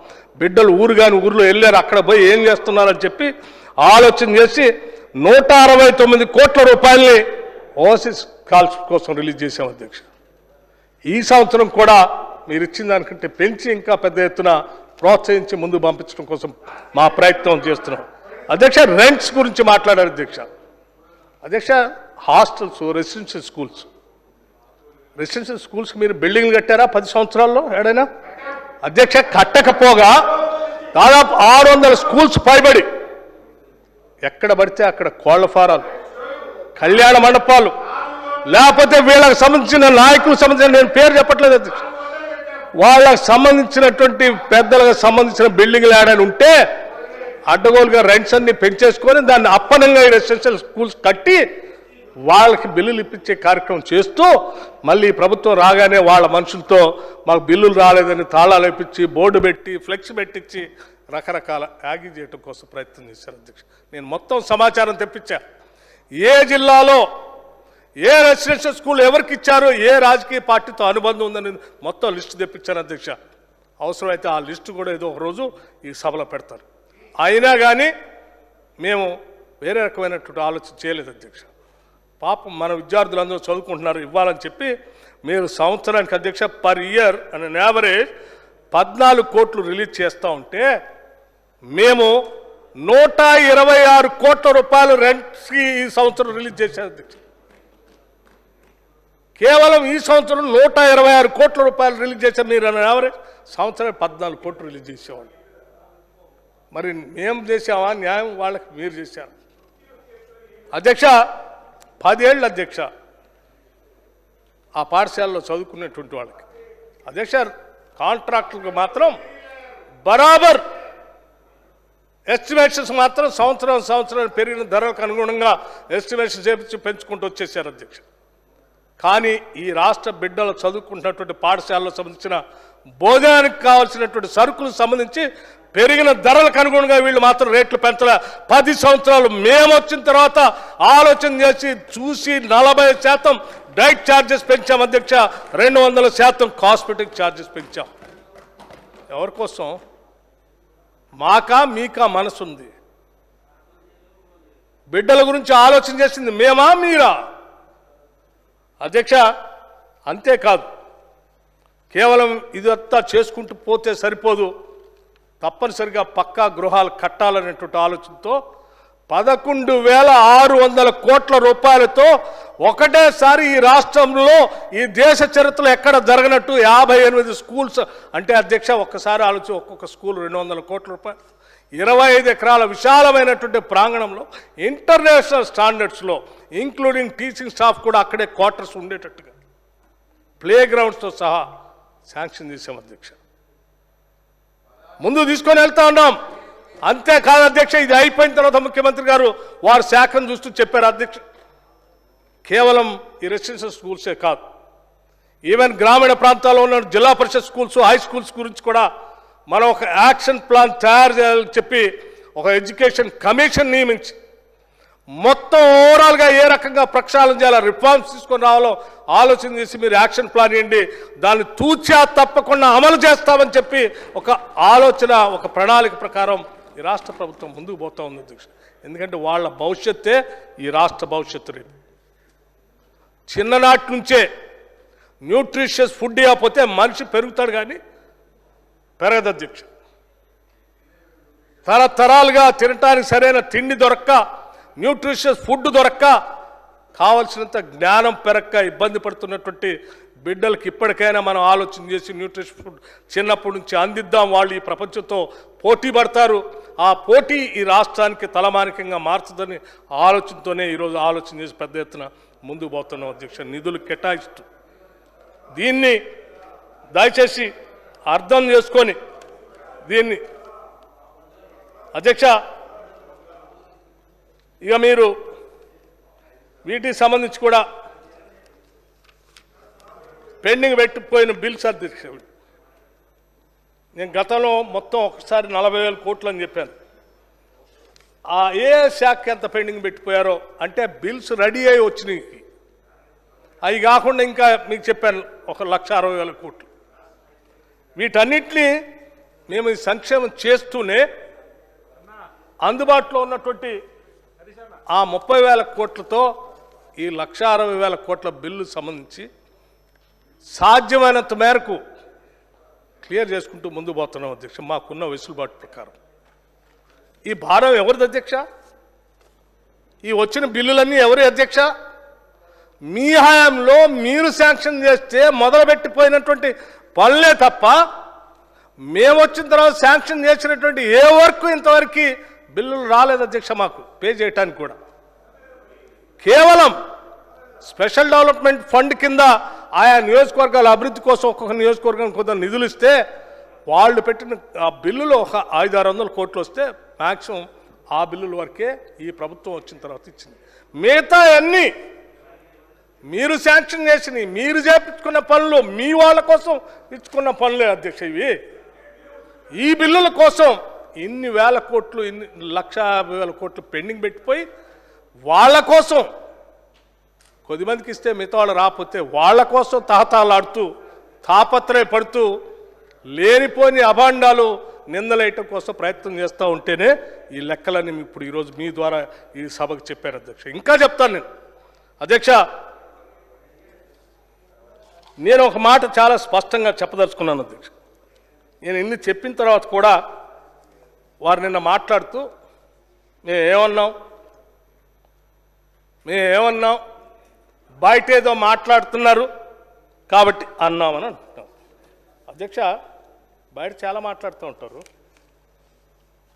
బిడ్డలు ఊరు కాని ఊరిలో వెళ్ళారు, అక్కడ పోయి ఏం చేస్తున్నారని చెప్పి ఆలోచన చేసి 169 కోట్ల రూపాయలని ఓవర్సీస్ స్కాలర్షిప్ కోసం రిలీజ్ చేశాం అధ్యక్ష. ఈ సంవత్సరం కూడా మీరు ఇచ్చిన దానికంటే పెంచి ఇంకా పెద్ద ఎత్తున ప్రోత్సహించి ముందుకు పంపించడం కోసం మా ప్రయత్నం చేస్తున్నాం అధ్యక్ష. రెంట్స్ గురించి మాట్లాడారు అధ్యక్ష. హాస్టల్స్, రెసిడెన్షియల్ స్కూల్స్కి మీరు బిల్డింగ్లు కట్టారా 10 సంవత్సరాల్లో ఏడైనా అధ్యక్ష? కట్టకపోగా దాదాపు 600 స్కూల్స్ పైబడి ఎక్కడ పడితే అక్కడ కోళ్ల ఫారాలు, కళ్యాణ మండపాలు, లేకపోతే వీళ్ళకి సంబంధించిన నాయకులకు సంబంధించిన, నేను పేరు చెప్పట్లేదు అధ్యక్ష, వాళ్ళకు సంబంధించినటువంటి పెద్దలకు సంబంధించిన బిల్డింగ్లు ఏడని ఉంటే అడ్డగోలుగా రెంట్స్ అన్ని పెంచేసుకొని దాన్ని అప్పనంగా రెసిడెన్షియల్ స్కూల్స్ కట్టి వాళ్ళకి బిల్లులు ఇప్పించే కార్యక్రమం చేస్తూ మళ్ళీ ప్రభుత్వం రాగానే వాళ్ళ మనుషులతో మాకు బిల్లులు రాలేదని తాళాలు ఇప్పించి బోర్డు పెట్టి ఫ్లెక్స్ పెట్టించి రకరకాల యాగి చేయడం కోసం ప్రయత్నం చేశారు అధ్యక్ష. నేను మొత్తం సమాచారం తెప్పించా. ఏ జిల్లాలో ఏ రెసిడెన్షియల్ స్కూల్ ఎవరికి ఇచ్చారో, ఏ రాజకీయ పార్టీతో అనుబంధం ఉందని మొత్తం లిస్టు తెప్పించాను అధ్యక్ష. అవసరమైతే ఆ లిస్టు కూడా ఏదో ఒక రోజు ఈ సభలో పెడతారు. అయినా కానీ మేము వేరే రకమైనటువంటి ఆలోచన చేయలేదు అధ్యక్ష. పాపం మన విద్యార్థులందరూ చదువుకుంటున్నారు, ఇవ్వాలని చెప్పి మీరు సంవత్సరానికి అధ్యక్ష పర్ ఇయర్ అనే యావరేజ్ 14 కోట్లు రిలీజ్ చేస్తూ ఉంటే మేము 126 కోట్ల రూపాయలు రెంట్స్కి ఈ సంవత్సరం రిలీజ్ చేశారు అధ్యక్ష. కేవలం ఈ సంవత్సరం 126 కోట్ల రూపాయలు రిలీజ్ చేశాం. మీరు అన్న యావరేజ్ సంవత్సరం 14 కోట్లు రిలీజ్ చేసేవాళ్ళు. మరి మేము చేసామా న్యాయం, వాళ్ళకి మీరు చేశారు అధ్యక్ష. 10 ఏళ్ళు అధ్యక్ష ఆ పాఠశాలలో చదువుకునేటువంటి వాళ్ళకి అధ్యక్ష కాంట్రాక్టులకు మాత్రం బరాబర్ ఎస్టిమేషన్స్ మాత్రం సంవత్సరం పెరిగిన ధరలకు అనుగుణంగా ఎస్టిమేషన్ చేపించి పెంచుకుంటూ వచ్చేసారు అధ్యక్ష. కానీ ఈ రాష్ట్ర బిడ్డలు చదువుకుంటున్నటువంటి పాఠశాలలో సంబంధించిన భోజనానికి కావాల్సినటువంటి సరుకులకు సంబంధించి పెరిగిన ధరలకు అనుగుణంగా వీళ్ళు మాత్రం రేట్లు పెంచలే. 10 సంవత్సరాలు మేము వచ్చిన తర్వాత ఆలోచన చేసి చూసి 40% డైట్ ఛార్జెస్ పెంచాం అధ్యక్ష, 200% కాస్మెటిక్ ఛార్జెస్ పెంచాం. ఎవరి కోసం? మాకా మీకా మనసుంది? బిడ్డల గురించి ఆలోచన చేసింది మేమా మీరా అధ్యక్ష? అంతేకాదు, కేవలం ఇదంతా చేసుకుంటూ పోతే సరిపోదు, తప్పనిసరిగా పక్కా గృహాలు కట్టాలనేటువంటి ఆలోచనతో 11,600 కోట్ల రూపాయలతో ఒకటేసారి ఈ రాష్ట్రంలో ఈ దేశ చరిత్రలో ఎక్కడ జరగనట్టు 58 స్కూల్స్ అంటే అధ్యక్ష ఒక్కసారి ఆలోచన, ఒక్కొక్క స్కూల్ 200 కోట్ల రూపాయలు, 25 ఎకరాల విశాలమైనటువంటి ప్రాంగణంలో ఇంటర్నేషనల్ స్టాండర్డ్స్లో ఇంక్లూడింగ్ టీచింగ్ స్టాఫ్ కూడా అక్కడే క్వార్టర్స్ ఉండేటట్టుగా ప్లే గ్రౌండ్స్తో సహా శాంక్షన్ చేసాం అధ్యక్ష. ముందు తీసుకొని వెళ్తా ఉన్నాం. అంతేకాదు అధ్యక్ష, ఇది అయిపోయిన తర్వాత ముఖ్యమంత్రి గారు వారి శాఖను చూస్తూ చెప్పారు అధ్యక్ష, కేవలం ఈ రెసిడెన్షియల్ స్కూల్సే కాదు, ఈవెన్ గ్రామీణ ప్రాంతాల్లో ఉన్న జిల్లా పరిషత్ స్కూల్స్, హై స్కూల్స్ గురించి కూడా మనం ఒక యాక్షన్ ప్లాన్ తయారు చేయాలని చెప్పి ఒక ఎడ్యుకేషన్ కమిషన్ నియమించి మొత్తం ఓవరాల్గా ఏ రకంగా ప్రక్షాళన చేయాలో, రిఫార్మ్స్ తీసుకొని రావాలో ఆలోచన చేసి మీరు యాక్షన్ ప్లాన్ ఇవ్వండి, దాన్ని తూచా తప్పకుండా అమలు చేస్తామని చెప్పి ఒక ఆలోచన, ఒక ప్రణాళిక ప్రకారం ఈ రాష్ట్ర ప్రభుత్వం ముందుకు పోతా ఉంది అధ్యక్ష. ఎందుకంటే వాళ్ళ భవిష్యత్తే ఈ రాష్ట్ర భవిష్యత్తు. రేపు చిన్ననాటి నుంచే న్యూట్రిషియస్ ఫుడ్ ఇవ్వకపోతే మనిషి పెరుగుతాడు కానీ పెరగదు అధ్యక్ష. తరతరాలుగా తినటానికి సరైన తిండి దొరక్క, న్యూట్రిషియస్ ఫుడ్ దొరక్క, కావలసినంత జ్ఞానం పెరక్క ఇబ్బంది పడుతున్నటువంటి బిడ్డలకి ఇప్పటికైనా మనం ఆలోచన చేసి న్యూట్రిషన్ ఫుడ్ చిన్నప్పటి నుంచి అందిద్దాం. వాళ్ళు ఈ ప్రపంచంతో పోటీ పడతారు, ఆ పోటీ ఈ రాష్ట్రానికి తలమానికంగా మార్చదని ఆలోచనతోనే ఈరోజు ఆలోచన చేసి పెద్ద ఎత్తున ముందుకు పోతున్నాం అధ్యక్ష. నిధులు కేటాయిస్తూ దీన్ని దయచేసి అర్థం చేసుకొని దీన్ని అధ్యక్ష ఇక మీరు వీటికి సంబంధించి కూడా పెండింగ్ పెట్టిపోయిన బిల్స్ అధ్యక్ష నేను గతంలో మొత్తం ఒకసారి 40,000 కోట్లు అని చెప్పాను. ఆ ఏ శాఖ ఎంత పెండింగ్ పెట్టిపోయారో అంటే బిల్స్ రెడీ అయి వచ్చినాయి. అవి కాకుండా ఇంకా మీకు చెప్పాను 1,60,000 కోట్లు. వీటన్నిటినీ మేము సంక్షేమం చేస్తూనే అందుబాటులో ఉన్నటువంటి ఆ 30,000 కోట్లతో ఈ 1,60,000 కోట్ల బిల్లు సంబంధించి సాధ్యమైనంత మేరకు క్లియర్ చేసుకుంటూ ముందు పోతున్నాం అధ్యక్ష. మాకున్న వెసులుబాటు ప్రకారం ఈ భారం ఎవరిది అధ్యక్ష? ఈ వచ్చిన బిల్లులన్నీ ఎవరి అధ్యక్ష? మీ హయాంలో మీరు శాంక్షన్ చేస్తే మొదలుపెట్టిపోయినటువంటి పనులే తప్ప మేము వచ్చిన తర్వాత శాంక్షన్ చేసినటువంటి ఏ వర్క్ ఇంతవరకు బిల్లులు రాలేదు అధ్యక్ష. మాకు పే చేయడానికి కూడా కేవలం స్పెషల్ డెవలప్మెంట్ ఫండ్ కింద ఆయా నియోజకవర్గాల అభివృద్ధి కోసం ఒక్కొక్క నియోజకవర్గానికి కొంత నిధులు ఇస్తే వాళ్ళు పెట్టిన ఆ బిల్లులు ఒక 500-600 కోట్లు వస్తే మ్యాక్సిమం ఆ బిల్లుల వరకే ఈ ప్రభుత్వం వచ్చిన తర్వాత ఇచ్చింది. మిగతా అన్నీ మీరు శాంక్షన్ చేసినవి మీరు చేపించుకున్న పనులు మీ వాళ్ళ కోసం ఇచ్చుకున్న పనులే అధ్యక్ష. ఇవి ఈ బిల్లుల కోసం ఇన్ని వేల కోట్లు 1,50,000 కోట్లు పెండింగ్ పెట్టిపోయి వాళ్ళ కోసం కొద్దిమందికి ఇస్తే మిగతా వాళ్ళు రాకపోతే వాళ్ళ కోసం తహతాలాడుతూ తాపత్రయపడుతూ లేనిపోని అభాండాలు నిందలేయటం కోసం ప్రయత్నం చేస్తూ ఉంటేనే ఈ లెక్కలన్నీ ఇప్పుడు ఈరోజు మీ ద్వారా ఈ సభకు చెప్పారు అధ్యక్ష. ఇంకా చెప్తాను నేను అధ్యక్ష. నేను ఒక మాట చాలా స్పష్టంగా చెప్పదలుచుకున్నాను అధ్యక్ష. నేను ఇన్ని చెప్పిన తర్వాత కూడా వారు నిన్న మాట్లాడుతూ మేమేమన్నాం బయట ఏదో మాట్లాడుతున్నారు కాబట్టి అన్నామని అంటున్నాం అధ్యక్ష. బయట చాలా మాట్లాడుతూ ఉంటారు.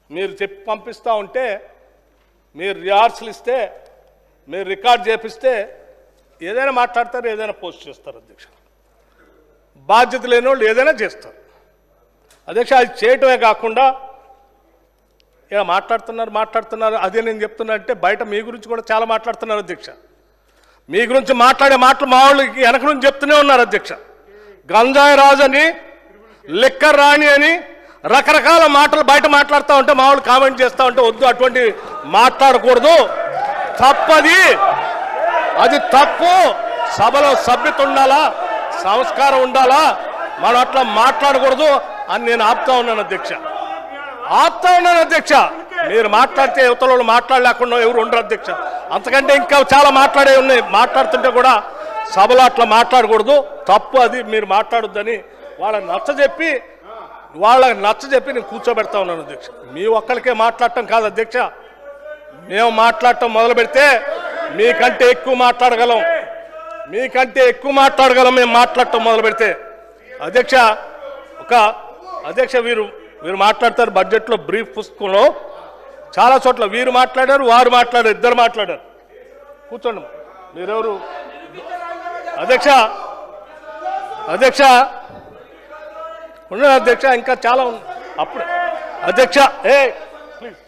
మీరు చెప్పి పంపిస్తూ ఉంటే మీరు రిహార్సల్ ఇస్తే మీరు రికార్డ్ చేపిస్తే ఏదైనా మాట్లాడతారు, ఏదైనా పోస్ట్ చేస్తారు అధ్యక్ష. బాధ్యత లేని వాళ్ళు ఏదైనా చేస్తారు అధ్యక్ష. అది చేయటమే కాకుండా ఇలా మాట్లాడుతున్నారు అదే నేను చెప్తున్నా అంటే బయట మీ గురించి కూడా చాలా మాట్లాడుతున్నారు అధ్యక్ష. మీ గురించి మాట్లాడే మాటలు మా వాళ్ళకి వెనక నుంచి చెప్తూనే ఉన్నారు అధ్యక్ష. గంజాయి రాజు అని, లిక్కర్ రాణి అని రకరకాల మాటలు బయట మాట్లాడుతూ ఉంటే మా వాళ్ళు కామెంట్ చేస్తూ ఉంటే వద్దు, అటువంటి మాట్లాడకూడదు, తప్పది, అది తప్పు, సభలో సభ్యత ఉండాలా, సంస్కారం ఉండాలా, మనం అట్లా మాట్లాడకూడదు అని నేను ఆపుతా ఉన్నాను అధ్యక్ష. మీరు మాట్లాడితే యువతలో మాట్లాడలేకుండా ఎవరు ఉండరు అధ్యక్ష. అంతకంటే ఇంకా చాలా మాట్లాడే ఉన్నాయి. మాట్లాడుతుంటే కూడా సభలో అట్లా మాట్లాడకూడదు, తప్పు, అది మీరు మాట్లాడొద్దని వాళ్ళకి నచ్చజెప్పి నేను కూర్చోబెడతా ఉన్నాను అధ్యక్ష. మీ ఒక్కరికే మాట్లాడటం కాదు అధ్యక్ష, మేము మాట్లాడటం మొదలు పెడితే మీకంటే ఎక్కువ మాట్లాడగలం మేము మాట్లాడటం మొదలు పెడితే అధ్యక్ష. అధ్యక్ష వీరు మాట్లాడతారు బడ్జెట్లో బ్రీఫ్ పుస్తకంలో చాలా చోట్ల వీరు మాట్లాడారు, వారు మాట్లాడారు, ఇద్దరు మాట్లాడారు. కూర్చోండి మీరెవరు అధ్యక్ష ఉండదు అధ్యక్ష, ఇంకా చాలా ఉంది అప్పుడు అధ్యక్ష. ప్లీజ్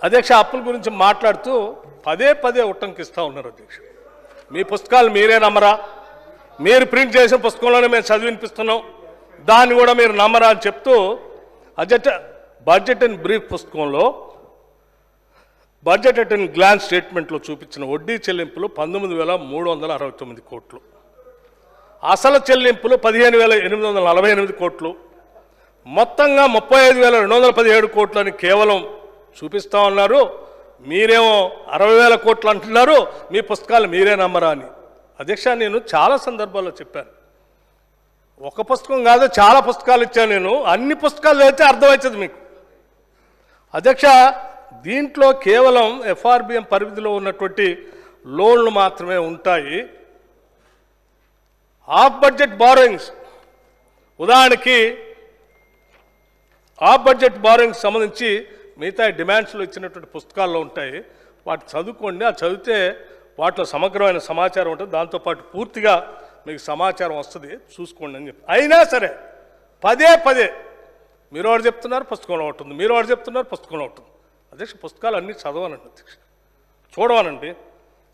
అధ్యక్ష అప్పుల గురించి మాట్లాడుతూ పదే ఉట్టంకిస్తూ ఉన్నారు అధ్యక్ష. మీ పుస్తకాలు మీరే నమ్మరా? మీరు ప్రింట్ చేసిన పుస్తకంలోనే మేము చదివినిపిస్తున్నాం, దాన్ని కూడా మీరు నమ్మరా అని చెప్తూ అధ్యక్ష బడ్జెట్ అండ్ బ్రీఫ్ పుస్తకంలో బడ్జెట్ అండ్ గ్లాన్స్ స్టేట్మెంట్లో చూపించిన వడ్డీ చెల్లింపులు 19,369 కోట్లు, అసలు చెల్లింపులు 15,848 కోట్లు, మొత్తంగా 35,217 కోట్లు అని కేవలం చూపిస్తూ ఉన్నారు. మీరేమో 60,000 కోట్లు అంటున్నారు, మీ పుస్తకాలు మీరే నమ్మరా అని. అధ్యక్ష నేను చాలా సందర్భాల్లో చెప్పాను, ఒక పుస్తకం కాదు చాలా పుస్తకాలు ఇచ్చాను నేను, అన్ని పుస్తకాలు చదివితే అర్థమవుతుంది మీకు అధ్యక్ష. దీంట్లో కేవలం ఎఫ్ఆర్బిఎం పరిధిలో ఉన్నటువంటి లోన్లు మాత్రమే ఉంటాయి. ఆఫ్ బడ్జెట్ బారోయింగ్స్ ఉదాహరణకి ఆఫ్ బడ్జెట్ బారోయింగ్స్ సంబంధించి మిగతా డిమాండ్స్లో ఇచ్చినటువంటి పుస్తకాల్లో ఉంటాయి, వాటి చదువుకోండి. అది చదివితే వాటిలో సమగ్రమైన సమాచారం ఉంటుంది. దాంతోపాటు పూర్తిగా మీకు సమాచారం వస్తుంది, చూసుకోండి అని చెప్పి. అయినా సరే పదే పదే మీరు వాడు చెప్తున్నారు పుస్తకంలో ఉంటుంది, మీరు వాడు చెప్తున్నారు పుస్తకంలో ఉంటుంది. అధ్యక్ష, పుస్తకాలు అన్నీ చదవానండి అధ్యక్ష, చూడవానండి.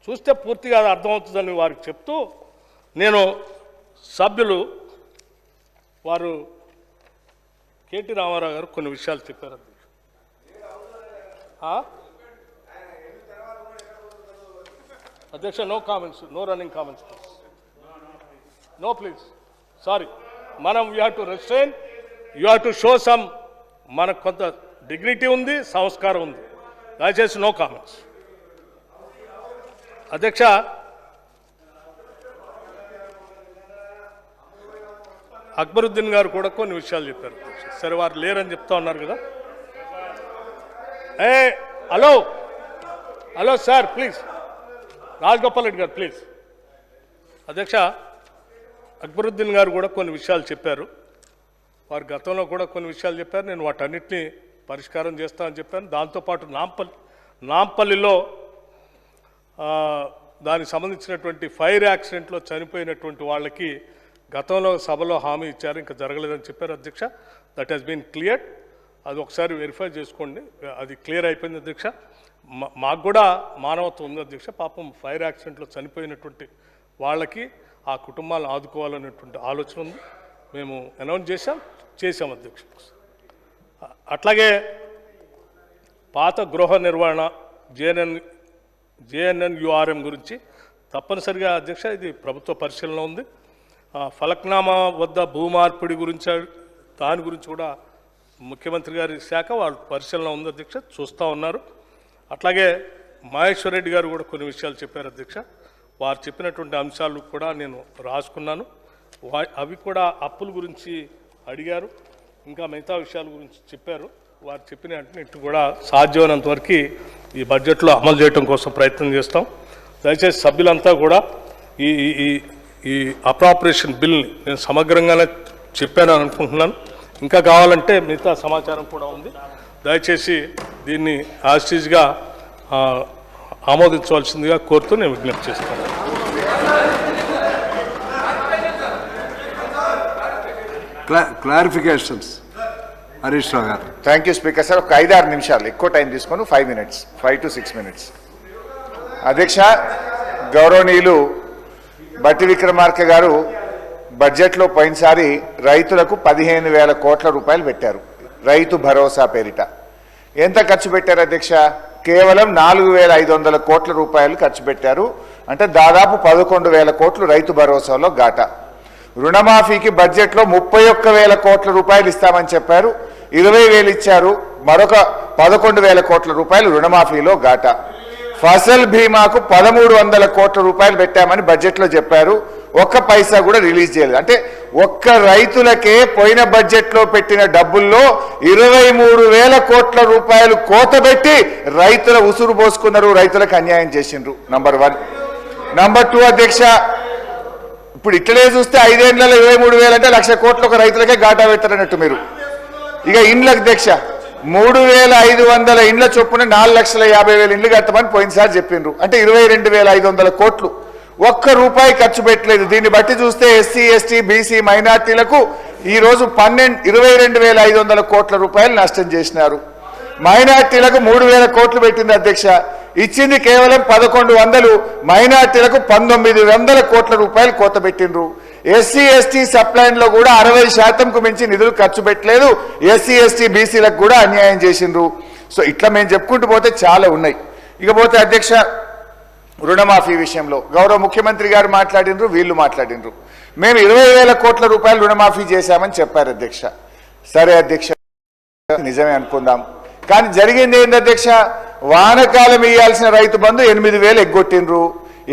చూస్తే పూర్తిగా అది అర్థమవుతుందని వారికి చెప్తూ నేను సభ్యులు వారు కేటీ రామారావు గారు కొన్ని విషయాలు చెప్పారు అధ్యక్ష. అధ్యక్ష, no comments, no running comments please. No please, sorry. మనం you have to restrain, you have to show some, మనకు కొంత డిగ్నిటీ ఉంది, సంస్కారం ఉంది. దయచేసి నో కామెంట్స్. అధ్యక్ష, అక్బరుద్దీన్ గారు కూడా కొన్ని విషయాలు చెప్పారు. సరే, వారు లేరని చెప్తా ఉన్నారు కదా. Hello hello sir, please. Rajagopal Reddy గారు ప్లీజ్. అధ్యక్ష, అక్బరుద్దీన్ గారు కూడా కొన్ని విషయాలు చెప్పారు. వారు గతంలో కూడా కొన్ని విషయాలు చెప్పారు. నేను వాటన్నిటిని పరిష్కారం చేస్తానని చెప్పాను. దాంతోపాటు నాంపల్లిలో దానికి సంబంధించినటువంటి ఫైర్ యాక్సిడెంట్లో చనిపోయినటువంటి వాళ్ళకి గతంలో సభలో హామీ ఇచ్చారు, ఇంకా జరగలేదని చెప్పారు అధ్యక్ష. That has been clear. అది ఒకసారి వెరిఫై చేసుకోండి, అది క్లియర్ అయిపోయింది అధ్యక్ష. మాకు కూడా మానవత్వం ఉంది అధ్యక్ష. పాపం ఫైర్ యాక్సిడెంట్లో చనిపోయినటువంటి వాళ్ళకి ఆ కుటుంబాలను ఆదుకోవాలనేటువంటి ఆలోచన ఉంది. మేము అనౌన్స్ చేశాం అధ్యక్ష. అట్లాగే పాత గృహ నిర్వహణ జేఎన్ఎన్యుఆర్ఎం గురించి తప్పనిసరిగా అధ్యక్ష ఇది ప్రభుత్వ పరిశీలన ఉంది. ఫలక్నామా వద్ద భూమార్పిడి గురించి దాని గురించి కూడా ముఖ్యమంత్రి గారి శాఖ వాళ్ళ పరిశీలన ఉంది అధ్యక్ష, చూస్తూ ఉన్నారు. అట్లాగే మహేశ్వర్ రెడ్డి గారు కూడా కొన్ని విషయాలు చెప్పారు అధ్యక్ష. వారు చెప్పినటువంటి అంశాలు కూడా నేను రాసుకున్నాను. అవి కూడా అప్పుల గురించి అడిగారు, ఇంకా మిగతా విషయాల గురించి చెప్పారు. వారు చెప్పిన అన్నింటినీ కూడా సాధ్యమైనంత వరకు ఈ బడ్జెట్లో అమలు చేయడం కోసం ప్రయత్నం చేస్తాం. దయచేసి సభ్యులంతా కూడా ఈ ఈ ఈ అప్రాపరేషన్ బిల్ని నేను సమగ్రంగానే చెప్పాను అనుకుంటున్నాను. ఇంకా కావాలంటే మిగతా సమాచారం కూడా ఉంది. దయచేసి దీన్ని యాస్టీజ్గా ఆమోదించవలసిందిగా కోరుతూ నేను విజ్ఞప్తి చేస్తాను. క్లారిఫికేషన్స్ హరీష్ రావు గారు. Thank you speaker sir. ఒక 5-6 నిమిషాలు, ఎక్కువ టైం తీసుకొని 5 minutes, 5 to 6 minutes. అధ్యక్ష, గౌరవనీయులు బట్టి విక్రమార్క గారు బడ్జెట్లో పోయినసారి రైతులకు 15,000 కోట్ల రూపాయలు పెట్టారు రైతు భరోసా పేరిట. ఎంత ఖర్చు పెట్టారు అధ్యక్ష? కేవలం 4,500 కోట్ల రూపాయలు ఖర్చు పెట్టారు. అంటే దాదాపు 11,000 కోట్లు రైతు భరోసాలో ఘాటా. రుణమాఫీకి బడ్జెట్లో 31,000 కోట్ల రూపాయలు ఇస్తామని చెప్పారు, 20,000 ఇచ్చారు. మరొక 11,000 కోట్ల రూపాయలు రుణమాఫీలో ఘాటా. ఫసల్ బీమాకు 1,300 కోట్ల రూపాయలు పెట్టామని బడ్జెట్లో చెప్పారు, ఒక్క పైసా కూడా రిలీజ్ చేయలేదు. అంటే ఒక్క రైతులకే పోయిన బడ్జెట్లో పెట్టిన డబ్బుల్లో 23,000 కోట్ల రూపాయలు కోతబెట్టి రైతుల ఉసురు పోసుకున్నారు, రైతులకు అన్యాయం చేసిండ్రు. నంబర్ 1. నంబర్ 2 అధ్యక్ష, ఇప్పుడు ఇట్లనే చూస్తే 5 ఏళ్లలో 23,000 అంటే 1,00,000 కోట్లు ఒక రైతులకే ఘాటా పెట్టారన్నట్టు మీరు. ఇక ఇండ్ల అధ్యక్ష, 3,500 ఇండ్ల చొప్పున 4,50,000 ఇండ్లు కట్టమని పోయినసారి చెప్పిండ్రు. అంటే 22,500 కోట్లు, ఒక్క రూపాయి ఖర్చు పెట్టలేదు. దీన్ని బట్టి చూస్తే ఎస్సీ ఎస్టీ బీసీ మైనార్టీలకు ఈరోజు 22,500 కోట్ల రూపాయలు నష్టం చేసినారు. మైనార్టీలకు 3,000 కోట్లు పెట్టింది అధ్యక్ష, ఇచ్చింది కేవలం 1,100. మైనార్టీలకు 1,900 కోట్ల రూపాయలు కోత పెట్టిండ్రు. ఎస్సీ ఎస్టీ సప్లైన్లో కూడా 60% మించి నిధులు ఖర్చు పెట్టలేదు. ఎస్సీ ఎస్టీ బీసీలకు కూడా అన్యాయం చేసిండ్రు. సో ఇట్లా మేము చెప్పుకుంటూ పోతే చాలా ఉన్నాయి. ఇకపోతే అధ్యక్ష, రుణమాఫీ విషయంలో గౌరవ ముఖ్యమంత్రి గారు మాట్లాడినరు, వీళ్ళు మాట్లాడినరు. మేము 20,000 కోట్ల రూపాయలు రుణమాఫీ చేశామని చెప్పారు అధ్యక్ష. సరే అధ్యక్ష, నిజమే అనుకుందాం. కానీ జరిగింది ఏంది అధ్యక్ష? వానకాలం ఇవ్వాల్సిన రైతు బంధు 8,000 ఎగ్గొట్టిండ్రు.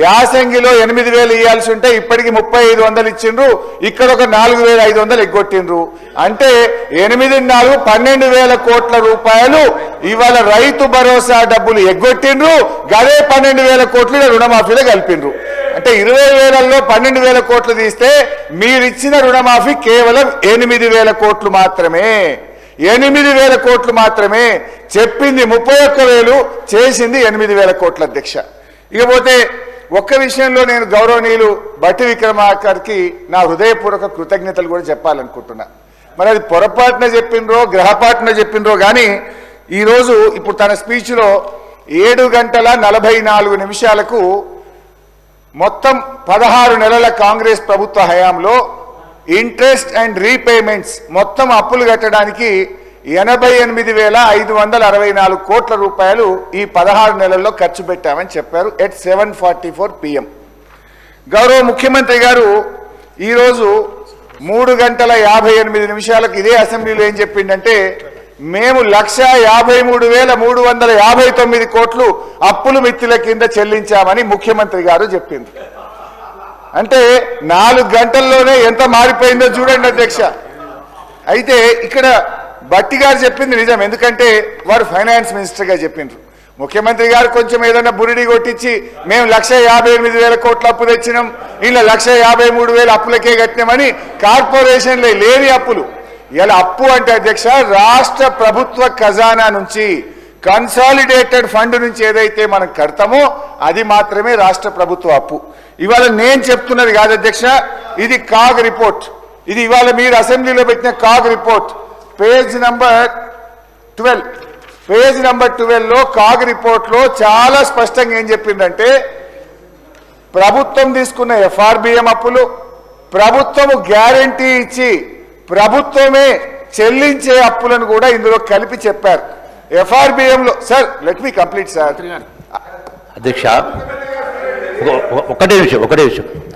యాసంగిలో 8,000 ఇవ్వాల్సి ఉంటే ఇప్పటికి 3,500 ఇచ్చిండ్రు. ఇక్కడ ఒక 4,500 ఎగ్గొట్టిండ్రు. అంటే 8,4 12,000 కోట్ల రూపాయలు ఇవాళ రైతు భరోసా డబ్బులు ఎగ్గొట్టిండ్రు. గదే 12,000 కోట్లు రుణమాఫీలో కలిపిండ్రు. అంటే 20,000లో 12,000 కోట్లు తీస్తే మీరిచ్చిన రుణమాఫీ కేవలం 8,000 కోట్లు మాత్రమే. 8,000 కోట్లు మాత్రమే. చెప్పింది 31,000, చేసింది 8,000 కోట్ల అధ్యక్ష. ఇకపోతే ఒక్క విషయంలో నేను గౌరవనీయులు బట్టి విక్రమార్కకి నా హృదయపూర్వక కృతజ్ఞతలు కూడా చెప్పాలనుకుంటున్నా. మరి అది పొరపాటున చెప్పిండ్రో గ్రహపాటున చెప్పిండ్రో కానీ ఈరోజు ఇప్పుడు తన స్పీచ్లో 7:44 మొత్తం 16 నెలల కాంగ్రెస్ ప్రభుత్వ హయాంలో ఇంట్రెస్ట్ అండ్ రీపేమెంట్స్ మొత్తం అప్పులు కట్టడానికి 88,564 కోట్ల రూపాయలు ఈ 16 నెలల్లో ఖర్చు పెట్టామని చెప్పారు ఎట్ 7:44 PM. గౌరవ ముఖ్యమంత్రి గారు ఈరోజు 3:58 ఇదే అసెంబ్లీలో ఏం చెప్పిండంటే మేము 1,53,359 కోట్లు అప్పులు మిత్తుల కింద చెల్లించామని ముఖ్యమంత్రి గారు చెప్పింది. అంటే 4 గంటల్లోనే ఎంత మారిపోయిందో చూడండి అధ్యక్ష. అయితే ఇక్కడ బట్టి గారు చెప్పింది నిజం, ఎందుకంటే వారు ఫైనాన్స్ మినిస్టర్గా చెప్పిండ్రు. ముఖ్యమంత్రి గారు కొంచెం ఏదైనా బురిడి కొట్టించి మేము 1,58,000 కోట్ల అప్పు తెచ్చినాం, ఇలా 1,53,000 అప్పులకే కట్టినామని కార్పొరేషన్లో లేని అప్పులు ఇలా అప్పు అంటే అధ్యక్ష రాష్ట్ర ప్రభుత్వ ఖజానా నుంచి కన్సాలిడేటెడ్ ఫండ్ నుంచి ఏదైతే మనం కడతామో అది మాత్రమే రాష్ట్ర ప్రభుత్వ అప్పు. ఇవాళ నేను చెప్తున్నది కాదు అధ్యక్ష, ఇది కాగ్ రిపోర్ట్. ఇది ఇవాళ మీరు అసెంబ్లీలో పెట్టిన కాగ్ రిపోర్ట్ పేజ్ నంబర్ 12లో కాగ్ రిపోర్ట్ లో చాలా స్పష్టంగా ఏం చెప్పిందంటే ప్రభుత్వం తీసుకున్న FRBM అప్పులు ప్రభుత్వం గ్యారంటీ ఇచ్చి ప్రభుత్వమే చెల్లించే అప్పులను కూడా ఇందులో కలిపి చెప్పారు. FRBM లో sir let me complete sir అధ్యక్ష ఒకటే విషయం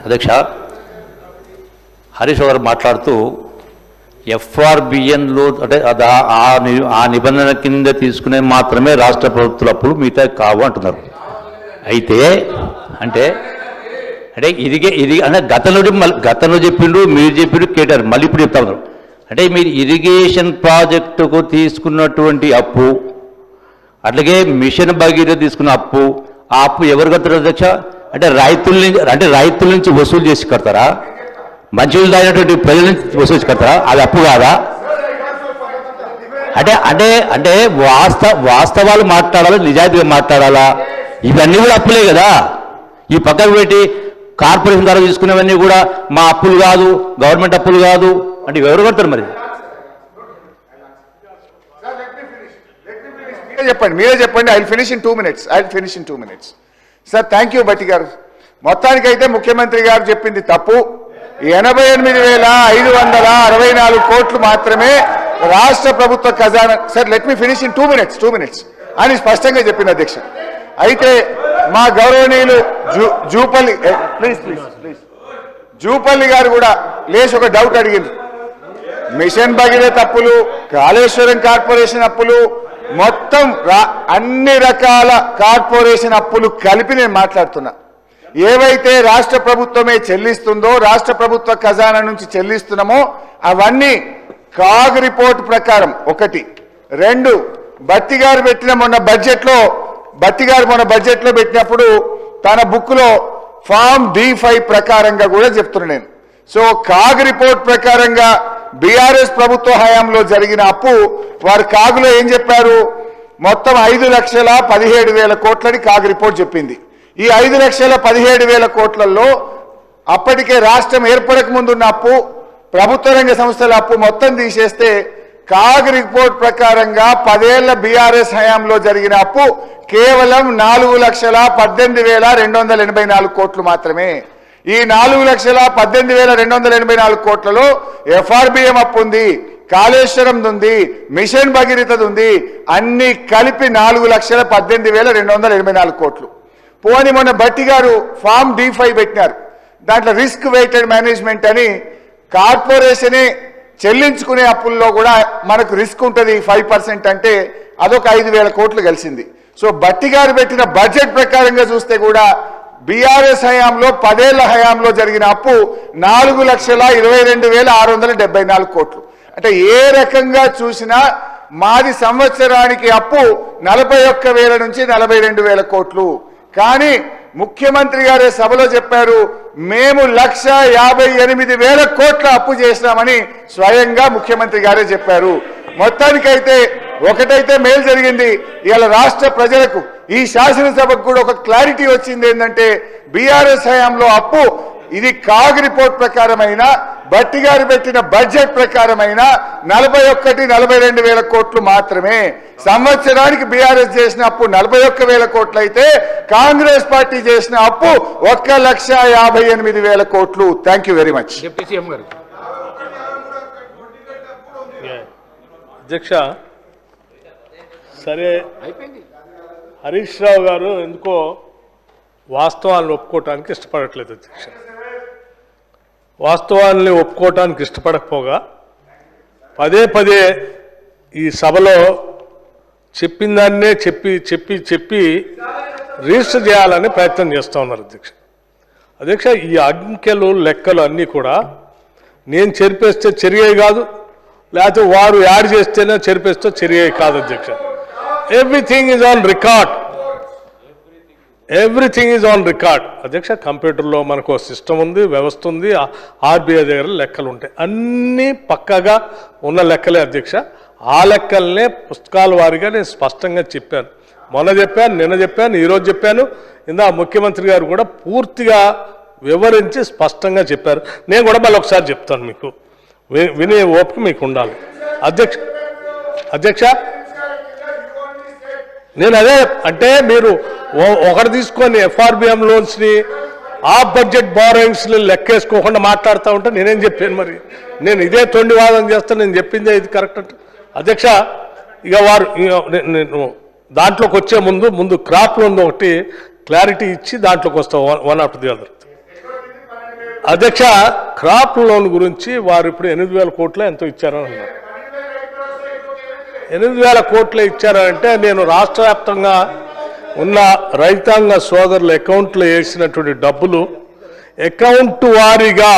అధ్యక్ష, హరీష్ గారు మాట్లాడుతూ FRBNలో అంటే ఆ నిబంధన కింద తీసుకునే మాత్రమే రాష్ట్ర ప్రభుత్వ అప్పులు మిగతా కావు అంటున్నారు. అయితే అంటే ఇది అంటే గతంలో చెప్పిండ్రు, మీరు చెప్పిండ్రు, కేటారు, మళ్ళీ ఇప్పుడు చెప్తా ఉన్నారు. అంటే మీరు ఇరిగేషన్ ప్రాజెక్టుకు తీసుకున్నటువంటి అప్పు, అట్లాగే మిషన్ భగీరథ తీసుకున్న అప్పు, ఆ అప్పు ఎవరు కడతారు అధ్యక్ష? అంటే రైతుల నుంచి వసూలు చేసి కడతారా? మంచినీళ్ళు తాగినటువంటి ప్రజల నుంచి వసూలు చేసి కడతారా? అది అప్పు కాదా? అంటే వాస్తవాలు మాట్లాడాలా, నిజాయితీగా మాట్లాడాలా? ఇవన్నీ కూడా అప్పులే కదా. ఈ పక్కకు పెట్టి కార్పొరేషన్ ద్వారా తీసుకునేవన్నీ కూడా మా అప్పులు కాదు, గవర్నమెంట్ అప్పులు కాదు అంటే ఎవరు కడతారు? మరి మీరే చెప్పండి. I finish in 2 minutes. Sir thank you బట్టి గారు. మొత్తానికైతే ముఖ్యమంత్రి గారు చెప్పింది తప్పు. 88,564 కోట్లు మాత్రమే రాష్ట్ర ప్రభుత్వ ఖజానా. Sir let me finish in 2 minutes అని స్పష్టంగా చెప్పింది అధ్యక్ష. అయితే మా గౌరవనీయులు జూపల్లి గారు కూడా లేచి ఒక డౌట్ అడిగింది. మిషన్ భగీరథ అప్పులు, కాళేశ్వరం కార్పొరేషన్ అప్పులు, మొత్తం అన్ని రకాల కార్పొరేషన్ అప్పులు కలిపి నేను మాట్లాడుతున్నా. ఏవైతే రాష్ట్ర ప్రభుత్వమే చెల్లిస్తుందో, రాష్ట్ర ప్రభుత్వ ఖజానా నుంచి చెల్లిస్తున్నామో అవన్నీ కాగ్ రిపోర్ట్ ప్రకారం 1. 2 బట్టి గారు మొన్న బడ్జెట్లో పెట్టినప్పుడు తన బుక్లో ఫామ్ D5 ప్రకారంగా కూడా చెప్తున్నా నేను. సో కాగ్ రిపోర్ట్ ప్రకారంగా బీఆర్ఎస్ ప్రభుత్వ హయాంలో జరిగిన అప్పు వారు కాగులో ఏం చెప్పారు? మొత్తం 5,17,000 కోట్లని కాగ్ రిపోర్ట్ చెప్పింది. ఈ 5,17,000 కోట్లలో అప్పటికే రాష్ట్రం ఏర్పడక ముందున్న అప్పు, ప్రభుత్వ రంగ సంస్థల అప్పు మొత్తం తీసేస్తే కాగ్ రిపోర్ట్ ప్రకారంగా 10 ఏళ్ల బీఆర్ఎస్ హయాంలో జరిగిన అప్పు కేవలం 4,18,284 కోట్లు మాత్రమే. ఈ 4,18,284 కోట్లలో FRBM అప్పు ఉంది, కాళేశ్వరం ఉంది, మిషన్ భగీరథ ఉంది, అన్ని కలిపి 4,18,284 కోట్లు. పోని మొన్న బట్టి గారు ఫామ్ D5 పెట్టినారు. దాంట్లో రిస్క్ వెయిటెడ్ మేనేజ్మెంట్ అని కార్పొరేషనే చెల్లించుకునే అప్పుల్లో కూడా మనకు రిస్క్ ఉంటుంది 5% అంటే అదొక 5,000 కోట్లు కలిసింది. సో బట్టి గారు పెట్టిన బడ్జెట్ ప్రకారంగా చూస్తే కూడా బీఆర్ఎస్ హయాంలో 10 ఏళ్ల హయాంలో జరిగిన అప్పు 4,22,674 కోట్లు. అంటే ఏ రకంగా చూసినా మాది సంవత్సరానికి అప్పు 41,000 నుంచి 42,000 కోట్లు. కానీ ముఖ్యమంత్రి గారే సభలో చెప్పారు మేము 1,58,000 కోట్ల అప్పు చేసినామని స్వయంగా ముఖ్యమంత్రి గారే చెప్పారు. మొత్తానికైతే ఒకటైతే మేలు జరిగింది, ఇవాళ రాష్ట్ర ప్రజలకు ఈ శాసనసభకు కూడా ఒక క్లారిటీ వచ్చింది ఏంటంటే బీఆర్ఎస్ హయాంలో అప్పు ఇది కాగ్ రిపోర్ట్ ప్రకారమైన భట్టి గారు పెట్టిన బడ్జెట్ ప్రకారమైన 41-42 వేల కోట్లు మాత్రమే. సంవత్సరానికి బీఆర్ఎస్ చేసిన అప్పు 41,000 కోట్లు అయితే కాంగ్రెస్ పార్టీ చేసిన అప్పు 1,58,000 కోట్లు. Thank you very much. అధ్యక్ష, సరే హరీష్ రావు గారు ఎందుకో వాస్తవాలను ఒప్పుకోవటానికి ఇష్టపడట్లేదు అధ్యక్ష. వాస్తవాన్ని ఒప్పుకోవటానికి ఇష్టపడకపోగా పదే పదే ఈ సభలో చెప్పిన దాన్నే చెప్పి చెప్పి చెప్పి రిజిస్టర్ చేయాలని ప్రయత్నం చేస్తూ ఉన్నారు అధ్యక్ష. అధ్యక్ష, ఈ అంకెలు లెక్కలు అన్నీ కూడా నేను చెరిపేస్తే చర్య కాదు, లేకపోతే వారు యాడ్ చేస్తేనే చెరిపేస్తే చర్య కాదు అధ్యక్ష. Everything is on record. Everything is on record అధ్యక్ష. కంప్యూటర్లో మనకు సిస్టమ్ ఉంది, వ్యవస్థ ఉంది, ఆర్బీఐ దగ్గర లెక్కలు ఉంటాయి, అన్నీ పక్కగా ఉన్న లెక్కలే అధ్యక్ష. ఆ లెక్కలనే పుస్తకాల వారీగా నేను స్పష్టంగా చెప్పాను. మొన్న చెప్పాను, నిన్న చెప్పాను, ఈరోజు చెప్పాను. ఇందా ముఖ్యమంత్రి గారు కూడా పూర్తిగా వివరించి స్పష్టంగా చెప్పారు. నేను కూడా మళ్ళీ ఒకసారి చెప్తాను, మీకు వినే ఓపిక మీకు ఉండాలి అధ్యక్ష. నేను అదే అంటే మీరు ఒకటి తీసుకొని ఎఫ్ఆర్బిఎం లోన్స్ని ఆఫ్ బడ్జెట్ బారోయింగ్స్ని లెక్కేసుకోకుండా మాట్లాడుతూ ఉంటే నేనేం చెప్పాను మరి? నేను ఇదే తొండి వాదన చేస్తాను, నేను చెప్పిందే ఇది కరెక్ట్ అంటే అధ్యక్ష. ఇక వారు నేను దాంట్లోకి వచ్చే ముందు క్రాప్ లోన్ ఒకటి క్లారిటీ ఇచ్చి దాంట్లోకి వస్తాం వన్ ఆఫ్టర్ ది అదర్. అధ్యక్ష, క్రాప్ లోన్ గురించి వారు ఇప్పుడు 8,000 కోట్లు ఎంతో ఇచ్చారని అన్నారు. 8,000 కోట్లు ఇచ్చారంటే నేను రాష్ట్ర వ్యాప్తంగా ఉన్న రైతాంగ సోదరుల అకౌంట్లో వేసినటువంటి డబ్బులు అకౌంట్ వారీగా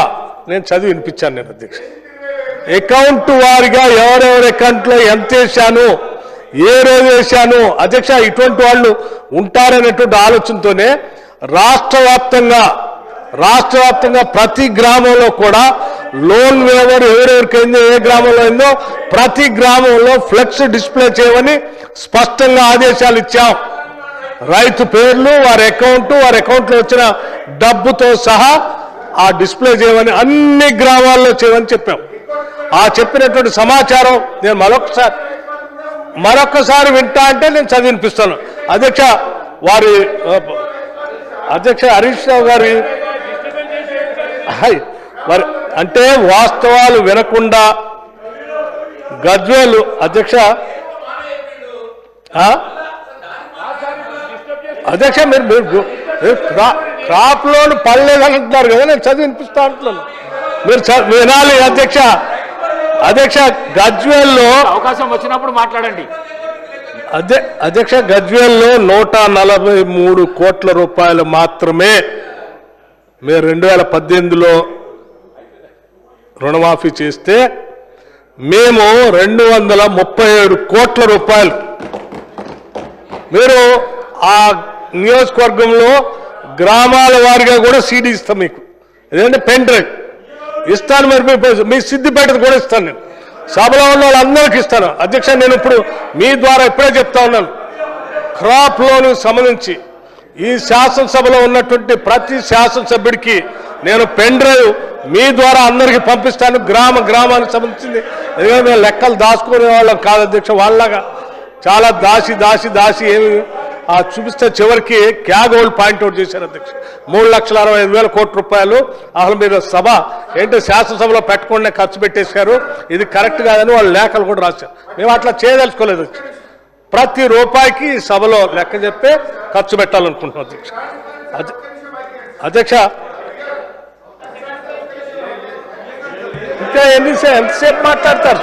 నేను చదివి వినిపించాను. నేను అధ్యక్ష, అకౌంట్ వారీగా ఎవరెవరి అకౌంట్లో ఎంత వేశాను, ఏ రోజు వేశాను అధ్యక్ష, ఇటువంటి వాళ్ళు ఉంటారనేటువంటి ఆలోచనతోనే రాష్ట్ర వ్యాప్తంగా ప్రతి గ్రామంలో కూడా లోన్ వేవర్ ఎవరెవరికి అయిందో, ఏ గ్రామంలో అయిందో ప్రతి గ్రామంలో ఫ్లెక్స్ డిస్ప్లే చేయమని స్పష్టంగా ఆదేశాలు ఇచ్చాం. రైతు పేర్లు, వారి అకౌంట్లో వచ్చిన డబ్బుతో సహా ఆ డిస్ప్లే చేయమని అన్ని గ్రామాల్లో చేయమని చెప్పాం. ఆ చెప్పినటువంటి సమాచారం నేను మరొకసారి వింటా అంటే నేను చదివినిపిస్తాను అధ్యక్ష. వారి అధ్యక్ష హరీష్ రావు గారి మరి అంటే వాస్తవాలు వినకుండా గజ్వేలు అధ్యక్ష మీరు క్రాప్ లోన్ పడలేదంటున్నారు కదా, నేను చదివి వినిపిస్తా అంటున్నాను, మీరు వినాలి అధ్యక్ష. గజ్వేల్లో అవకాశం వచ్చినప్పుడు మాట్లాడండి అధ్యక్ష. గజ్వేల్లో 143 కోట్ల రూపాయలు మాత్రమే మీరు 2018లో రుణమాఫీ చేస్తే మేము 237 కోట్ల రూపాయలు మీరు ఆ నియోజకవర్గంలో గ్రామాల వారిగా కూడా సీడీ ఇస్తాం మీకు. ఎందుకంటే పెన్ డ్రైవ్ ఇస్తాను, మరి మీ సిద్దిపేటకు కూడా ఇస్తాను, నేను సభలో ఉన్న వాళ్ళందరికీ ఇస్తాను అధ్యక్ష. నేను ఇప్పుడు మీ ద్వారా ఇప్పుడే చెప్తా ఉన్నాను, క్రాప్ లోన్ సంబంధించి ఈ శాసనసభలో ఉన్నటువంటి ప్రతి శాసనసభ్యుడికి నేను పెన్ డ్రైవ్ మీ ద్వారా అందరికీ పంపిస్తాను, గ్రామానికి సంబంధించింది. ఎందుకంటే మేము లెక్కలు దాచుకునే వాళ్ళం కాదు అధ్యక్ష, వాళ్ళగా చాలా దాసి ఏమి చూపిస్తే చివరికి క్యాగోల్డ్ పాయింట్అవుట్ చేశారు అధ్యక్ష. 3,65,000 కోట్ల రూపాయలు అసలు మీరు సభ ఏంటి శాసనసభలో పెట్టకుండా ఖర్చు పెట్టేశారు, ఇది కరెక్ట్ కాదని వాళ్ళు లేఖలు కూడా రాశారు. మేము అట్లా చేయదలుచుకోలేదు ప్రతి రూపాయికి సభలో లెక్క చెప్పే ఖర్చు పెట్టాలనుకుంటున్నాం అధ్యక్ష. ఇంకా ఎంతసేపు మాట్లాడతారు?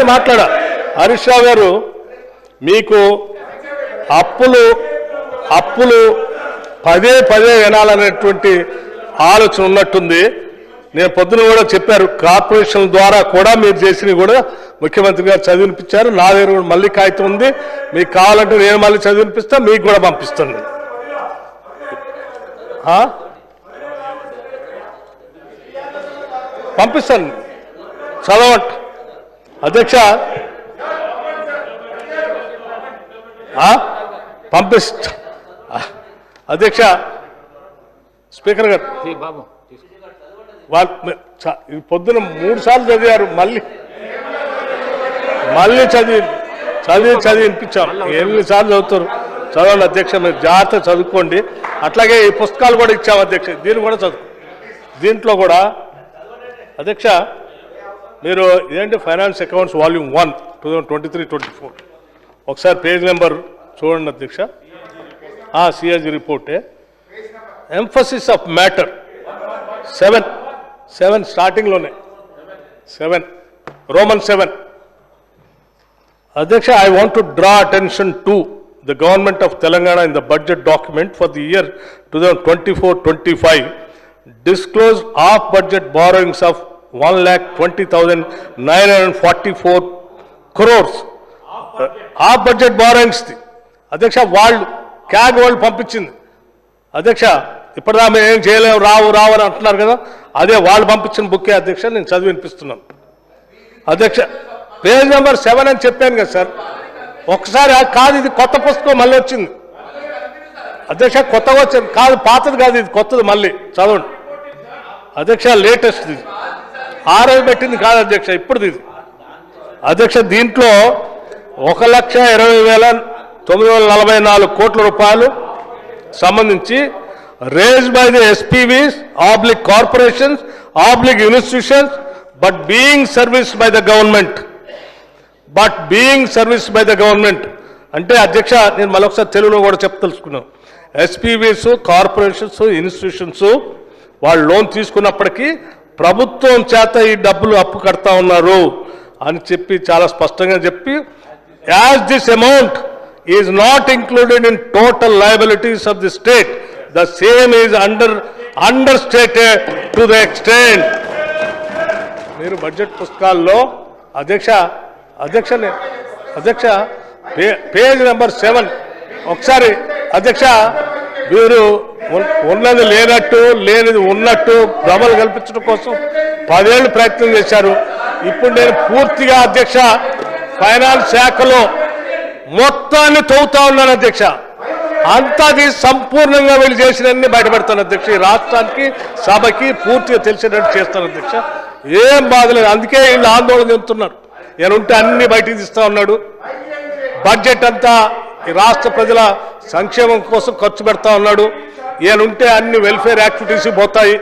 మాట్లాడ హరీష్ రావు గారు, మీకు అప్పులు పదే వినాలనేటువంటి ఆలోచన ఉన్నట్టుంది. నేను పొద్దున కూడా చెప్పారు, కార్పొరేషన్ ద్వారా కూడా మీరు చేసినవి కూడా ముఖ్యమంత్రి గారు చదివినిపించారు. నా దగ్గర కూడా మళ్ళీ కాగితం ఉంది, మీకు కావాలంటే నేను మళ్ళీ చదివినిపిస్తా, మీకు కూడా పంపిస్తాను. పంపిస్తాను, చదవండి అధ్యక్ష. పంపిస్తా అధ్యక్ష స్పీకర్ గారు బాబు వాళ్ళు పొద్దున 3 సార్లు చదివారు మళ్ళీ చదివి వినిపించాం ఎన్నిసార్లు చదువుతారు చదవండి అధ్యక్ష మీరు జాగ్రత్త చదువుకోండి అట్లాగే ఈ పుస్తకాలు కూడా ఇచ్చాము అధ్యక్ష దీన్ని కూడా చదువు దీంట్లో కూడా అధ్యక్ష మీరు ఇదేంటి ఫైనాన్స్ అకౌంట్స్ వాల్యూమ్ 1 2023-24 ఒకసారి పేజ్ నెంబర్ చూడండి అధ్యక్ష సిఎస్జి రిపోర్టే ఎంఫసిస్ ఆఫ్ మ్యాటర్ 7 స్టార్టింగ్లోనే 7 రోమన్ 7 అధ్యక్ష I want to draw attention to the government of Telangana in the budget document for the year 2024-25 disclosed off budget borrowings of 1,20,944 crores. Off budget borrowings అధ్యక్ష వాళ్ళు క్యాగ్ వాళ్ళు పంపించింది అధ్యక్ష ఇప్పటిదా మేము ఏం చేయలేము రావు అని అంటున్నారు కదా అదే వాళ్ళు పంపించిన బుక్కే అధ్యక్ష నేను చదివి వినిపిస్తున్నాను అధ్యక్ష పేజ్ నెంబర్ 7 అని చెప్పాను కదా సార్ ఒకసారి కాదు ఇది కొత్త పుస్తకం మళ్ళీ వచ్చింది అధ్యక్ష కొత్తగా వచ్చింది కాదు పాతది కాదు ఇది కొత్తది మళ్ళీ చదవండి అధ్యక్ష లేటెస్ట్ ఇది రోజు పెట్టింది కాదు అధ్యక్ష ఇప్పుడుది ఇది అధ్యక్ష దీంట్లో 1,20,944 కోట్ల రూపాయలు సంబంధించి raised by the SPVs, corporations, institutions, but being serviced by the government. అంటే అధ్యక్ష నేను మరొకసారి తెలుగులో కూడా తెలుసుకున్నాను ఎస్పీవీస్ కార్పొరేషన్స్ ఇన్స్టిట్యూషన్స్ వాళ్ళు లోన్ తీసుకున్నప్పటికీ ప్రభుత్వం చేత ఈ డబ్బులు అప్పు కడతా ఉన్నారు అని చెప్పి చాలా స్పష్టంగా చెప్పి as this amount is not included in total liabilities of the state the same is understated to the extent మీరు బడ్జెట్ పుస్తకాల్లో అధ్యక్ష పేజ్ నెంబర్ 7 ఒకసారి అధ్యక్ష మీరు ఉన్నది లేనట్టు లేనిది ఉన్నట్టు భ్రమలు కల్పించడం కోసం 10 ఏళ్ళు ప్రయత్నం చేశారు ఇప్పుడు నేను పూర్తిగా అధ్యక్ష ఫైనాన్స్ శాఖలో మొత్తాన్ని తవ్వుతా ఉన్నాను అధ్యక్ష అంతది సంపూర్ణంగా వీళ్ళు చేసినన్ని బయటపెడతాను అధ్యక్ష ఈ రాష్ట్రానికి సభకి పూర్తిగా తెలిసినట్టు చేస్తాను అధ్యక్ష ఏం బాధలేదు అందుకే వీళ్ళు ఆందోళన చెందుతున్నారు ఈయనుంటే అన్ని బయటికి తీస్తా ఉన్నాడు బడ్జెట్ అంతా ఈ రాష్ట్ర ప్రజల సంక్షేమం కోసం ఖర్చు పెడతా ఉన్నాడు ఈయనుంటే అన్ని వెల్ఫేర్ యాక్టివిటీస్ పోతాయి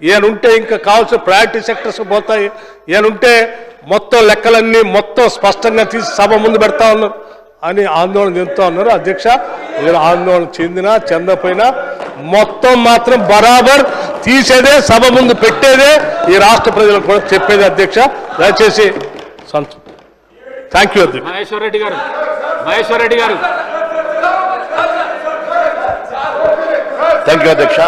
ఈయనుంటే ఇంకా కావాల్సిన ప్రయారిటీ సెక్టర్స్ పోతాయి ఈయనుంటే మొత్తం లెక్కలన్నీ మొత్తం స్పష్టంగా తీసి సభ ముందు పెడతా ఉన్నారు అని ఆందోళన చెందుతూ ఉన్నారు అధ్యక్ష మీరు ఆందోళన చెందినా చెందపోయినా మొత్తం మాత్రం బరాబర్ తీసేదే సభ ముందు పెట్టేదే ఈ రాష్ట్ర ప్రజలకు కూడా చెప్పేది అధ్యక్ష దయచేసి థ్యాంక్ యూ అధ్యక్ష మహేశ్వర్ రెడ్డి గారు థ్యాంక్ యూ అధ్యక్ష